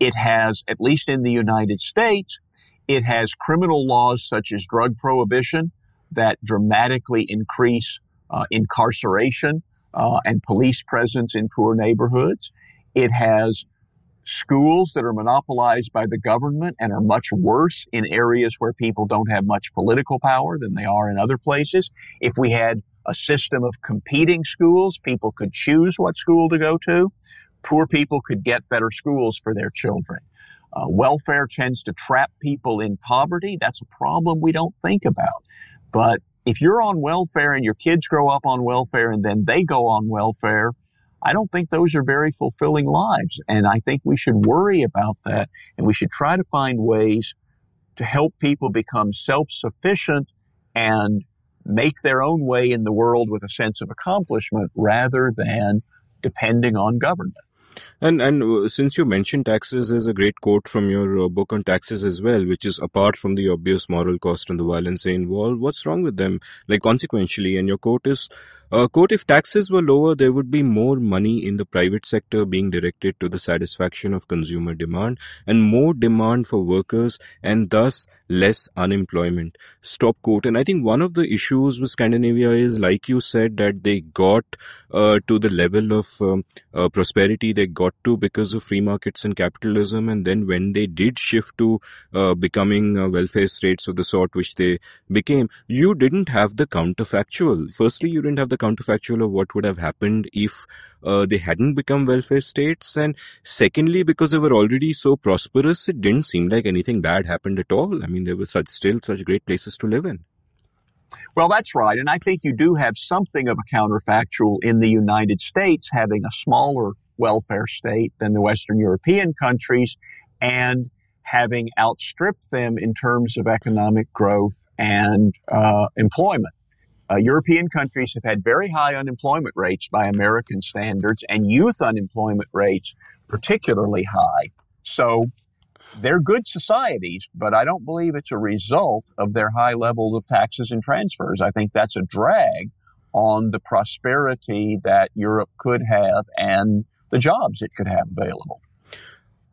It has, at least in the United States, it has criminal laws such as drug prohibition that dramatically increase incarceration and police presence in poor neighborhoods. It has schools that are monopolized by the government and are much worse in areas where people don't have much political power than they are in other places. If we had a system of competing schools, people could choose what school to go to. Poor people could get better schools for their children. Welfare tends to trap people in poverty. That's a problem we don't think about. But if you're on welfare and your kids grow up on welfare and then they go on welfare, I don't think those are very fulfilling lives. And I think we should worry about that. And we should try to find ways to help people become self-sufficient and make their own way in the world with a sense of accomplishment rather than depending on government. And since you mentioned taxes, there's a great quote from your book on taxes as well, which is apart from the obvious moral cost and the violence they involve, what's wrong with them? Like consequentially, and your quote is, quote, if taxes were lower, there would be more money in the private sector being directed to the satisfaction of consumer demand and more demand for workers and thus less unemployment. Stop quote. And I think one of the issues with Scandinavia is, like you said, that they got to the level of prosperity they got to because of free markets and capitalism, and then when they did shift to becoming welfare states of the sort which they became, you didn't have the counterfactual. Firstly, you didn't have the counterfactual of what would have happened if they hadn't become welfare states, and secondly, because they were already so prosperous, it didn't seem like anything bad happened at all. I mean, there were still such great places to live in. Well, that's right. And I think you do have something of a counterfactual in the United States having a smaller welfare state than the Western European countries and having outstripped them in terms of economic growth and employment. European countries have had very high unemployment rates by American standards and youth unemployment rates particularly high. So they're good societies, but I don't believe it's a result of their high levels of taxes and transfers. I think that's a drag on the prosperity that Europe could have and the jobs it could have available.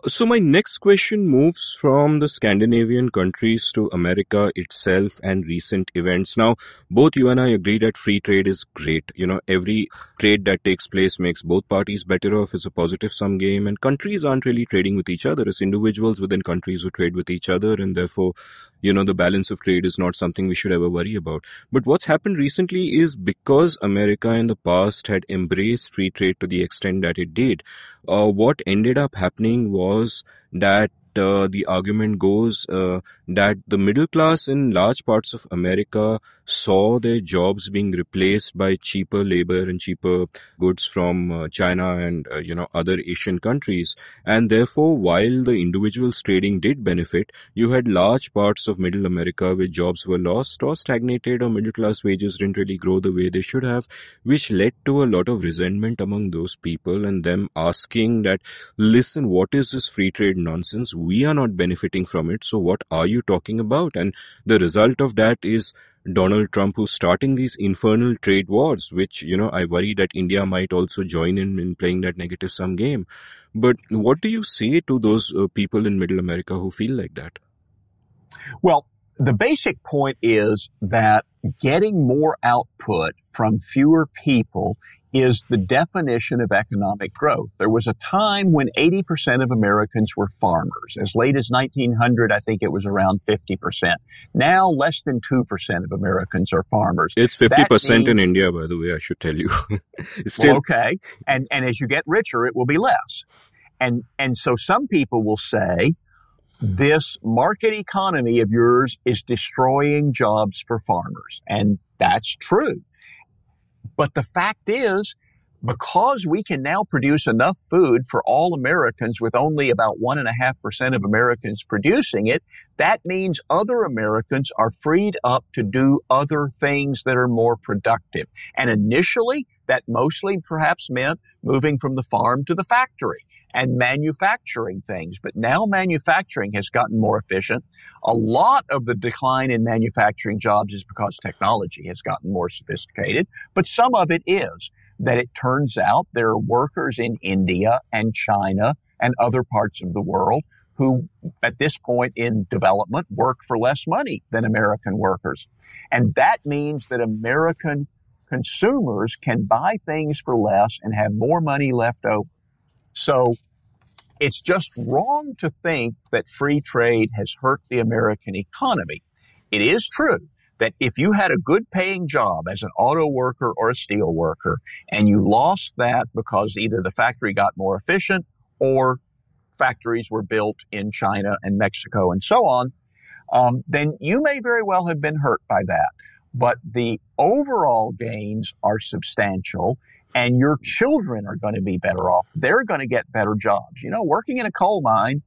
So my next question moves from the Scandinavian countries to America itself and recent events. Now, both you and I agree that free trade is great. You know, every trade that takes place makes both parties better off. It's a positive sum game, and countries aren't really trading with each other. It's individuals within countries who trade with each other, and therefore, you know, the balance of trade is not something we should ever worry about. But what's happened recently is because America in the past had embraced free trade to the extent that it did, what ended up happening was that the argument goes that the middle class in large parts of America saw their jobs being replaced by cheaper labor and cheaper goods from China and other Asian countries, and therefore while the individuals trading did benefit, you had large parts of middle America where jobs were lost or stagnated, or middle class wages didn't really grow the way they should have, which led to a lot of resentment among those people and them asking that, listen, what is this free trade nonsense? We are not benefiting from it, so what are you talking about? And the result of that is Donald Trump, who's starting these infernal trade wars, which, I worry that India might also join in playing that negative sum game. But what do you say to those people in middle America who feel like that? Well, the basic point is that getting more output from fewer people is the definition of economic growth. There was a time when 80% of Americans were farmers. As late as 1900, I think it was around 50%. Now, less than 2% of Americans are farmers. It's 50% in India, by the way, I should tell you. Still... Well, okay. And as you get richer, it will be less. And so some people will say, this market economy of yours is destroying jobs for farmers. And that's true. But the fact is, because we can now produce enough food for all Americans with only about 1.5% of Americans producing it, that means other Americans are freed up to do other things that are more productive. And initially, that mostly perhaps meant moving from the farm to the factory and manufacturing things. But now manufacturing has gotten more efficient. A lot of the decline in manufacturing jobs is because technology has gotten more sophisticated, but some of it is that it turns out there are workers in India and China and other parts of the world who, at this point in development, work for less money than American workers. And that means that American consumers can buy things for less and have more money left over. So it's just wrong to think that free trade has hurt the American economy. It is true that if you had a good paying job as an auto worker or a steel worker and you lost that because either the factory got more efficient or factories were built in China and Mexico and so on, then you may very well have been hurt by that. But the overall gains are substantial. And your children are going to be better off. They're going to get better jobs. Working in a coal mine,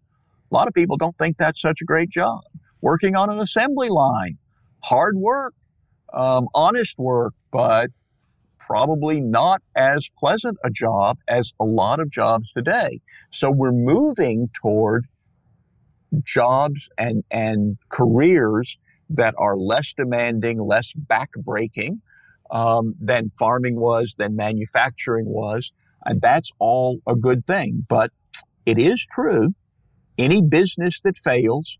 a lot of people don't think that's such a great job. Working on an assembly line, hard work, honest work, but probably not as pleasant a job as a lot of jobs today. So we're moving toward jobs and careers that are less demanding, less backbreaking than farming was, than manufacturing was. And that's all a good thing. But it is true, any business that fails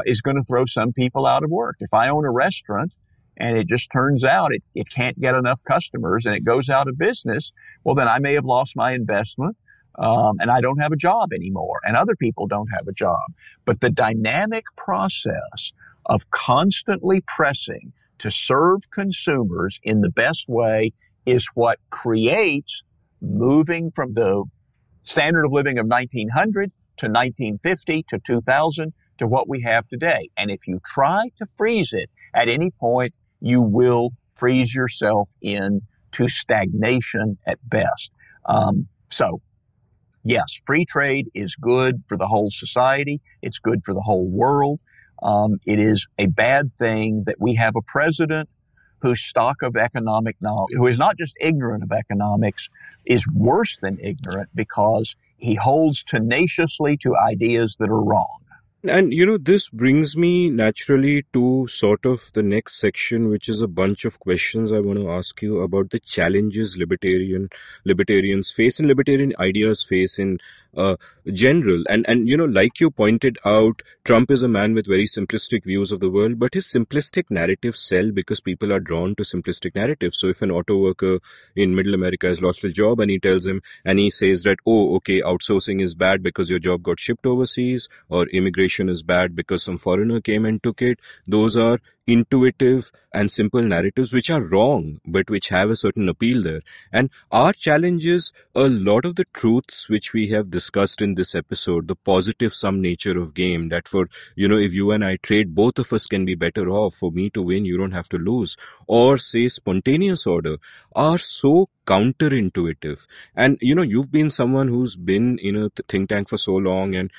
is going to throw some people out of work. If I own a restaurant and it just turns out it can't get enough customers and it goes out of business, well, then I may have lost my investment. And I don't have a job anymore, and other people don't have a job. But the dynamic process of constantly pressing to serve consumers in the best way is what creates moving from the standard of living of 1900 to 1950 to 2000 to what we have today. And if you try to freeze it at any point, you will freeze yourself into stagnation at best. So yes, free trade is good for the whole society. It's good for the whole world. It is a bad thing that we have a president whose stock of economic knowledge, who is not just ignorant of economics, is worse than ignorant because he holds tenaciously to ideas that are wrong. And, this brings me naturally to sort of the next section, which is a bunch of questions I want to ask you about the challenges libertarians face and libertarian ideas face in general. And, like you pointed out, Trump is a man with very simplistic views of the world, but his simplistic narratives sell because people are drawn to simplistic narratives. So if an auto worker in middle America has lost his job and he says that, oh, okay, outsourcing is bad because your job got shipped overseas, or immigration is bad because some foreigner came and took it. Those are intuitive and simple narratives which are wrong, but which have a certain appeal there. And our challenge is a lot of the truths which we have discussed in this episode, the positive sum nature of game, that for, if you and I trade, both of us can be better off. For me to win, you don't have to lose. Or say spontaneous order, are so counterintuitive. And, you've been someone who's been in a think tank for so long, and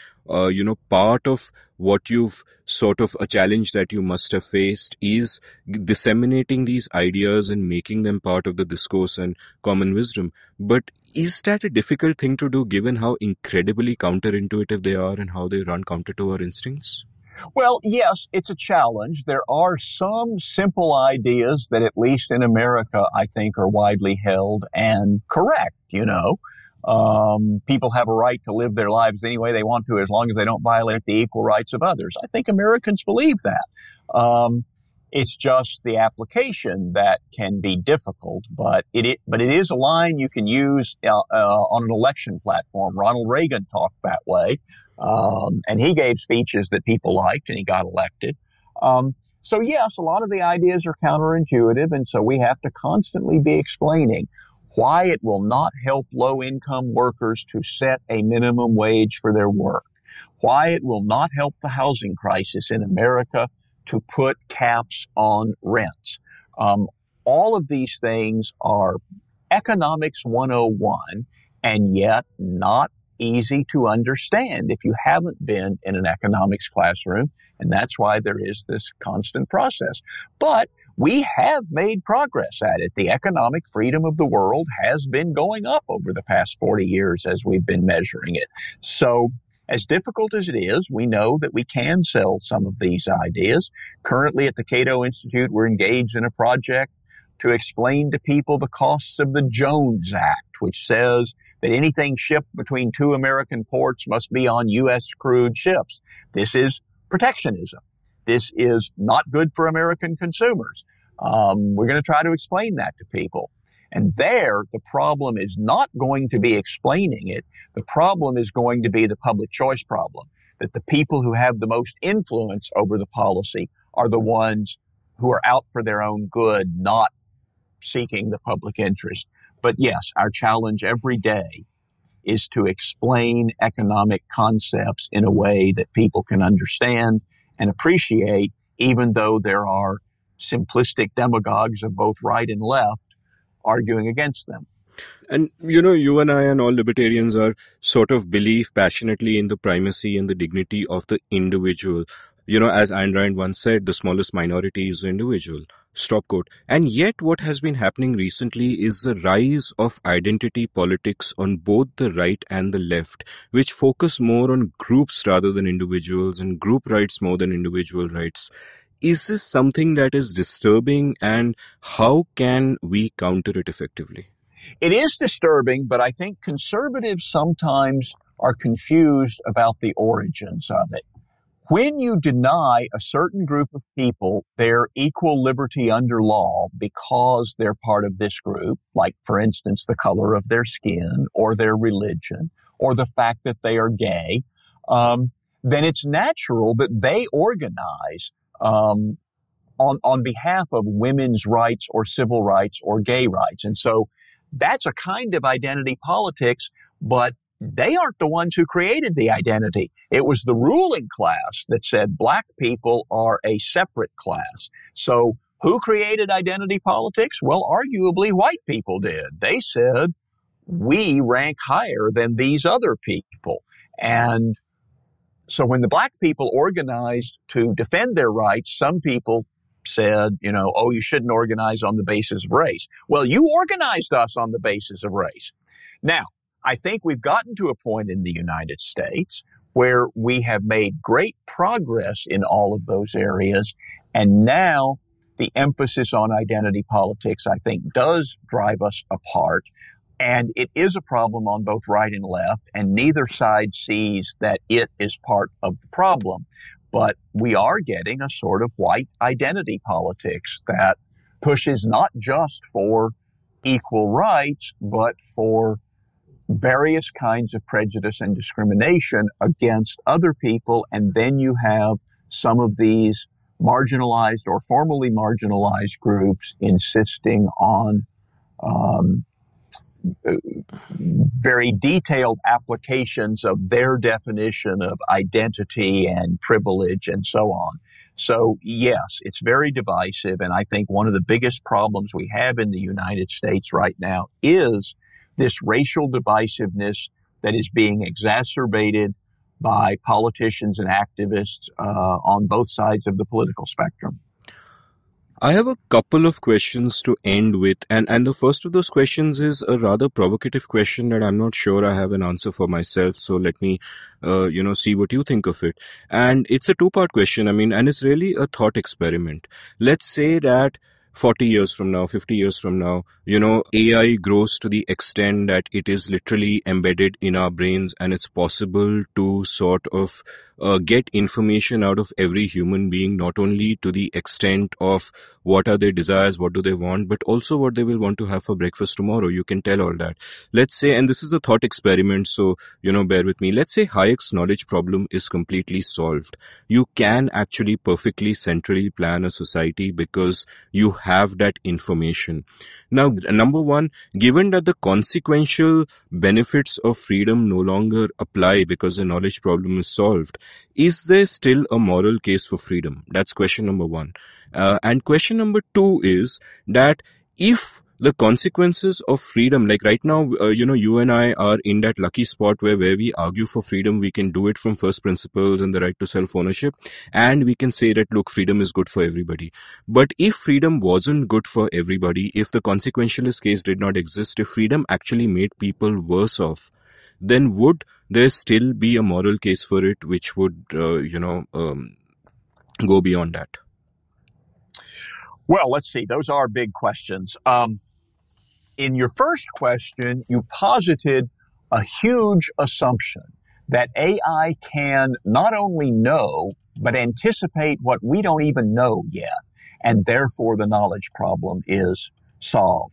part of what you've sort of a challenge that you must have faced is disseminating these ideas and making them part of the discourse and common wisdom. But is that a difficult thing to do given how incredibly counterintuitive they are and how they run counter to our instincts? Well, yes, it's a challenge. There are some simple ideas that, at least in America, I think are widely held and correct, People have a right to live their lives any way they want to as long as they don't violate the equal rights of others. I think Americans believe that. It's just the application that can be difficult, but it is a line you can use on an election platform. Ronald Reagan talked that way, and he gave speeches that people liked, and he got elected. So yes, a lot of the ideas are counterintuitive, and so we have to constantly be explaining why it will not help low-income workers to set a minimum wage for their work, why it will not help the housing crisis in America to put caps on rents. All of these things are economics 101, and yet not easy to understand if you haven't been in an economics classroom, and that's why there is this constant process. But we have made progress at it. The economic freedom of the world has been going up over the past 40 years as we've been measuring it. So as difficult as it is, we know that we can sell some of these ideas. Currently at the Cato Institute, we're engaged in a project to explain to people the costs of the Jones Act, which says that anything shipped between two American ports must be on U.S. crude ships. This is protectionism. This is not good for American consumers. We're going to try to explain that to people. And there, the problem is not going to be explaining it. The problem is going to be the public choice problem, that the people who have the most influence over the policy are the ones who are out for their own good, not seeking the public interest. But yes, our challenge every day is to explain economic concepts in a way that people can understand and appreciate, even though there are simplistic demagogues of both right and left arguing against them. And, you and I and all libertarians are sort of believe passionately in the primacy and the dignity of the individual. As Ayn Rand once said, the smallest minority is the individual. Stop quote. And yet what has been happening recently is the rise of identity politics on both the right and the left, which focus more on groups rather than individuals, and group rights more than individual rights. Is this something that is disturbing, and how can we counter it effectively? It is disturbing, but I think conservatives sometimes are confused about the origins of it. When you deny a certain group of people their equal liberty under law because they're part of this group, like, for instance, the color of their skin or their religion or the fact that they are gay, then it's natural that they organize on behalf of women's rights or civil rights or gay rights. And so that's a kind of identity politics, but they aren't the ones who created the identity. It was the ruling class that said black people are a separate class. So who created identity politics? Well, arguably white people did. They said, we rank higher than these other people. And so when the black people organized to defend their rights, some people said, oh, you shouldn't organize on the basis of race. Well, you organized us on the basis of race. Now, I think we've gotten to a point in the United States where we have made great progress in all of those areas. And now the emphasis on identity politics, I think, does drive us apart. And it is a problem on both right and left, and neither side sees that it is part of the problem. But we are getting a sort of white identity politics that pushes not just for equal rights, but for various kinds of prejudice and discrimination against other people. And then you have some of these marginalized or formerly marginalized groups insisting on very detailed applications of their definition of identity and privilege and so on. So, yes, it's very divisive. And I think one of the biggest problems we have in the United States right now is this racial divisiveness that is being exacerbated by politicians and activists on both sides of the political spectrum. I have a couple of questions to end with, and the first of those questions is a rather provocative question that I'm not sure I have an answer for myself. So let me, see what you think of it. And it's a two-part question. And it's really a thought experiment. Let's say that 40 years from now, 50 years from now, AI grows to the extent that it is literally embedded in our brains, and it's possible to sort of get information out of every human being, not only to the extent of what are their desires, what do they want, but also what they will want to have for breakfast tomorrow. You can tell all that. Let's say, and this is a thought experiment, so, bear with me. Let's say Hayek's knowledge problem is completely solved. You can actually perfectly centrally plan a society because you have that information. Now, number one, given that the consequential benefits of freedom no longer apply because the knowledge problem is solved, is there still a moral case for freedom? That's question number one. And question number two is that if the consequences of freedom, like right now, you and I are in that lucky spot where we argue for freedom, we can do it from first principles and the right to self-ownership, and we can say that, look, freedom is good for everybody. But if freedom wasn't good for everybody, if the consequentialist case did not exist, if freedom actually made people worse off, then would there still be a moral case for it, which would, go beyond that? Well, let's see. Those are big questions. In your first question, you posited a huge assumption that AI can not only know, but anticipate what we don't even know yet, and therefore the knowledge problem is solved.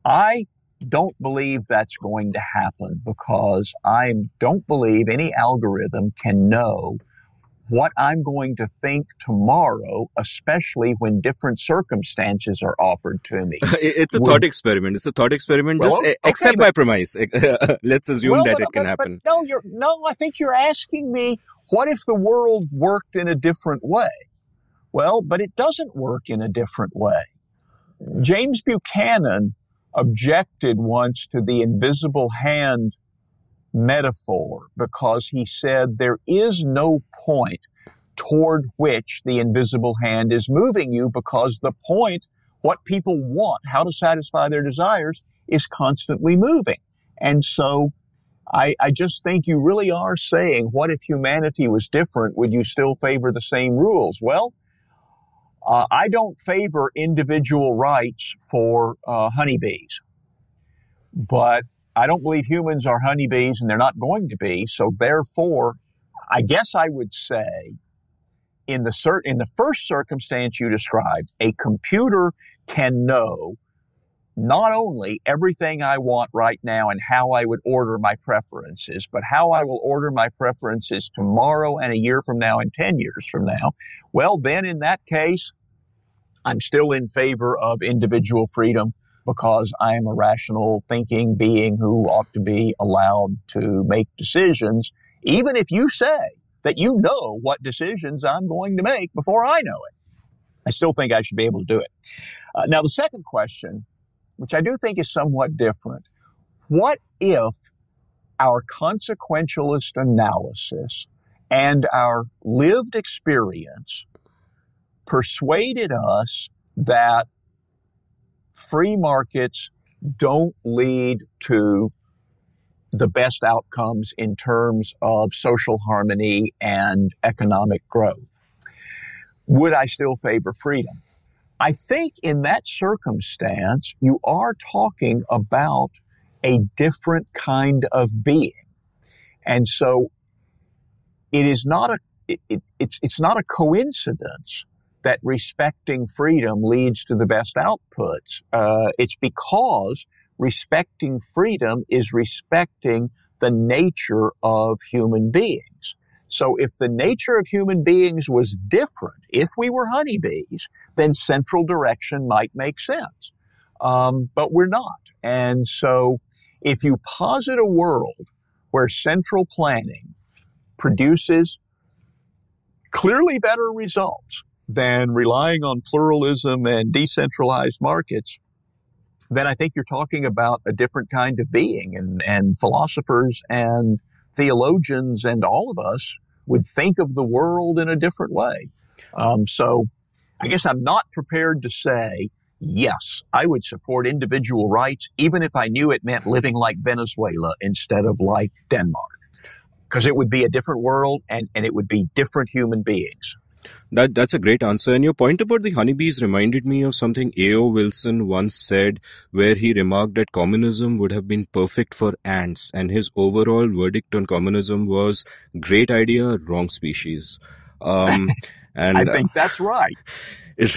I don't believe that's going to happen because I don't believe any algorithm can know what I'm going to think tomorrow, especially when different circumstances are offered to me. It's a thought experiment. It's a thought experiment. Well, Just accept my premise. Let's assume that it can happen. No, I think you're asking me, what if the world worked in a different way? Well, but it doesn't work in a different way. James Buchanan objected once to the invisible hand metaphor because he said there is no point toward which the invisible hand is moving you, because the point, what people want, how to satisfy their desires, is constantly moving. And so I just think you really are saying, what if humanity was different? Would you still favor the same rules? Well, I don't favor individual rights for honeybees, but I don't believe humans are honeybees, and they're not going to be. So therefore, I guess I would say, in the first circumstance you described, a computer can know not only everything I want right now and how I would order my preferences, but how I will order my preferences tomorrow and a year from now and 10 years from now. Well, then in that case, I'm still in favor of individual freedom, because I am a rational thinking being who ought to be allowed to make decisions, even if you say that you know what decisions I'm going to make before I know it. I still think I should be able to do it. Now, the second question, which I do think is somewhat different, what if our consequentialist analysis and our lived experience persuaded us that free markets don't lead to the best outcomes in terms of social harmony and economic growth? Would I still favor freedom? I think in that circumstance, you are talking about a different kind of being. And so it is not it's not a coincidence that respecting freedom leads to the best outputs. It's because respecting freedom is respecting the nature of human beings. So if the nature of human beings was different, if we were honeybees, then central direction might make sense. But we're not. And so if you posit a world where central planning produces clearly better results than relying on pluralism and decentralized markets, then I think you're talking about a different kind of being, and philosophers and theologians and all of us would think of the world in a different way. So I guess I'm not prepared to say, yes, I would support individual rights, even if I knew it meant living like Venezuela instead of like Denmark, because it would be a different world and it would be different human beings. That's a great answer. And your point about the honeybees reminded me of something A.O. Wilson once said, where he remarked that communism would have been perfect for ants. And his overall verdict on communism was, great idea, wrong species. And I think that's right.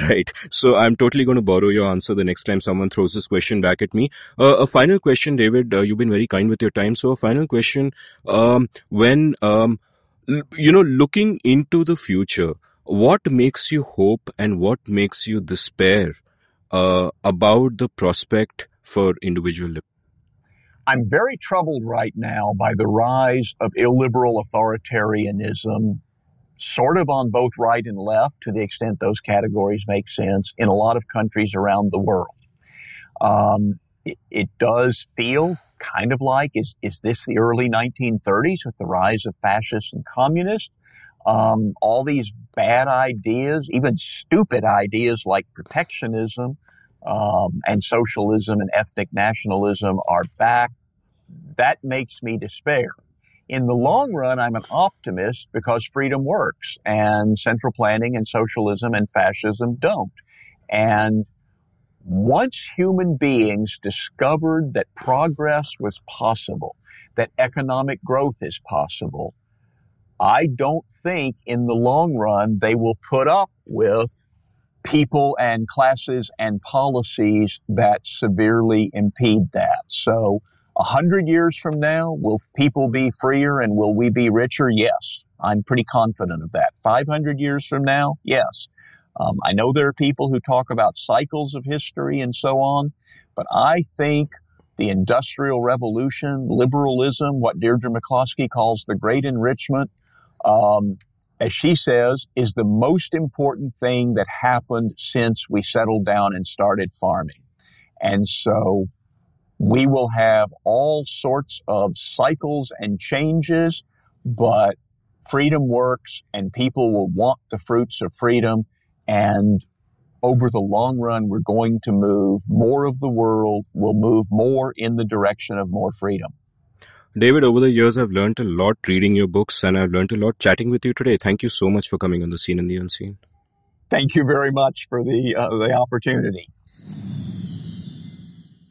Right. So I'm totally going to borrow your answer the next time someone throws this question back at me. A final question, David. You've been very kind with your time. So a final question. Looking into the future, what makes you hope and what makes you despair about the prospect for individual liberty? I'm very troubled right now by the rise of illiberal authoritarianism, sort of on both right and left, to the extent those categories make sense, in a lot of countries around the world. It does feel kind of like, is this the early 1930s with the rise of fascists and communists? All these bad ideas, even stupid ideas like protectionism and socialism and ethnic nationalism are back. That makes me despair. In the long run, I'm an optimist because freedom works and central planning and socialism and fascism don't. And once human beings discovered that progress was possible, that economic growth is possible, I don't think in the long run they will put up with people and classes and policies that severely impede that. So 100 years from now, will people be freer and will we be richer? Yes, I'm pretty confident of that. 500 years from now, yes. I know there are people who talk about cycles of history and so on, but I think the Industrial Revolution, liberalism, what Deirdre McCloskey calls the Great Enrichment, as she says, is the most important thing that happened since we settled down and started farming. And so we will have all sorts of cycles and changes, but freedom works and people will want the fruits of freedom. And over the long run, we're going to move more of the world will move more in the direction of more freedom. David, over the years, I've learned a lot reading your books, and I've learned a lot chatting with you today. Thank you so much for coming on The Seen and the Unseen. Thank you very much for the opportunity.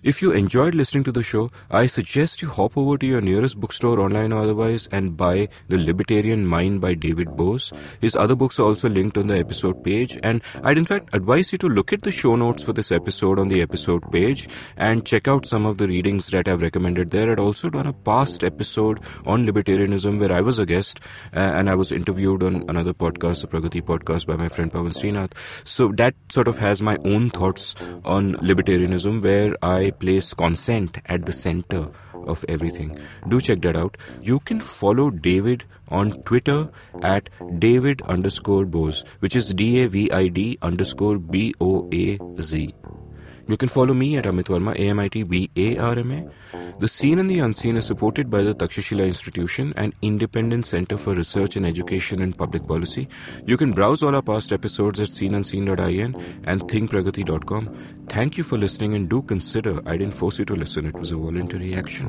If you enjoyed listening to the show, I suggest you hop over to your nearest bookstore, online or otherwise, and buy The Libertarian Mind by David Boaz. His other books are also linked on the episode page, and I'd in fact advise you to look at the show notes for this episode on the episode page and check out some of the readings that I've recommended there. I'd also done a past episode on libertarianism where I was a guest, and I was interviewed on another podcast, the Pragati podcast, by my friend Pawan Srinath. So that sort of has my own thoughts on libertarianism, where I place consent at the center of everything. Do check that out. You can follow David on Twitter at David_Boaz, which is DAVID_BOAZ. You can follow me at Amit Varma, AMITVARMA. The Seen and the Unseen is supported by the Takshashila Institution, an independent center for research and education in public policy. You can browse all our past episodes at seenunseen.in and thinkpragati.com. Thank you for listening, and do consider, I didn't force you to listen, it was a voluntary action.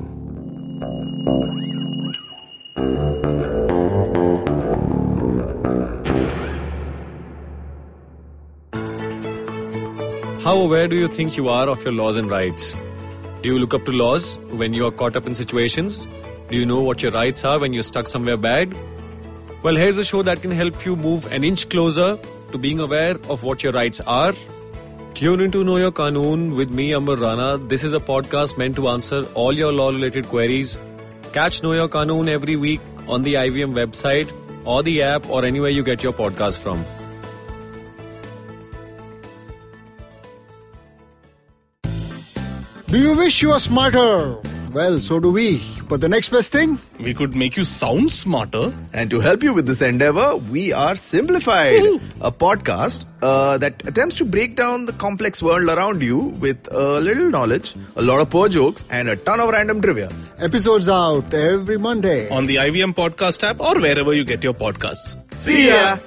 How aware do you think you are of your laws and rights? Do you look up to laws when you are caught up in situations? Do you know what your rights are when you're stuck somewhere bad? Well, here's a show that can help you move an inch closer to being aware of what your rights are. Tune into Know Your Qanoon with me, Amit Varma. This is a podcast meant to answer all your law-related queries. Catch Know Your Qanoon every week on the IVM website or the app or anywhere you get your podcast from. Do you wish you were smarter? Well, so do we. But the next best thing? We could make you sound smarter. And to help you with this endeavor, we are Simplified, a podcast that attempts to break down the complex world around you with a little knowledge, a lot of poor jokes, and a ton of random trivia. Episodes out every Monday On the IVM podcast app or wherever you get your podcasts. See ya!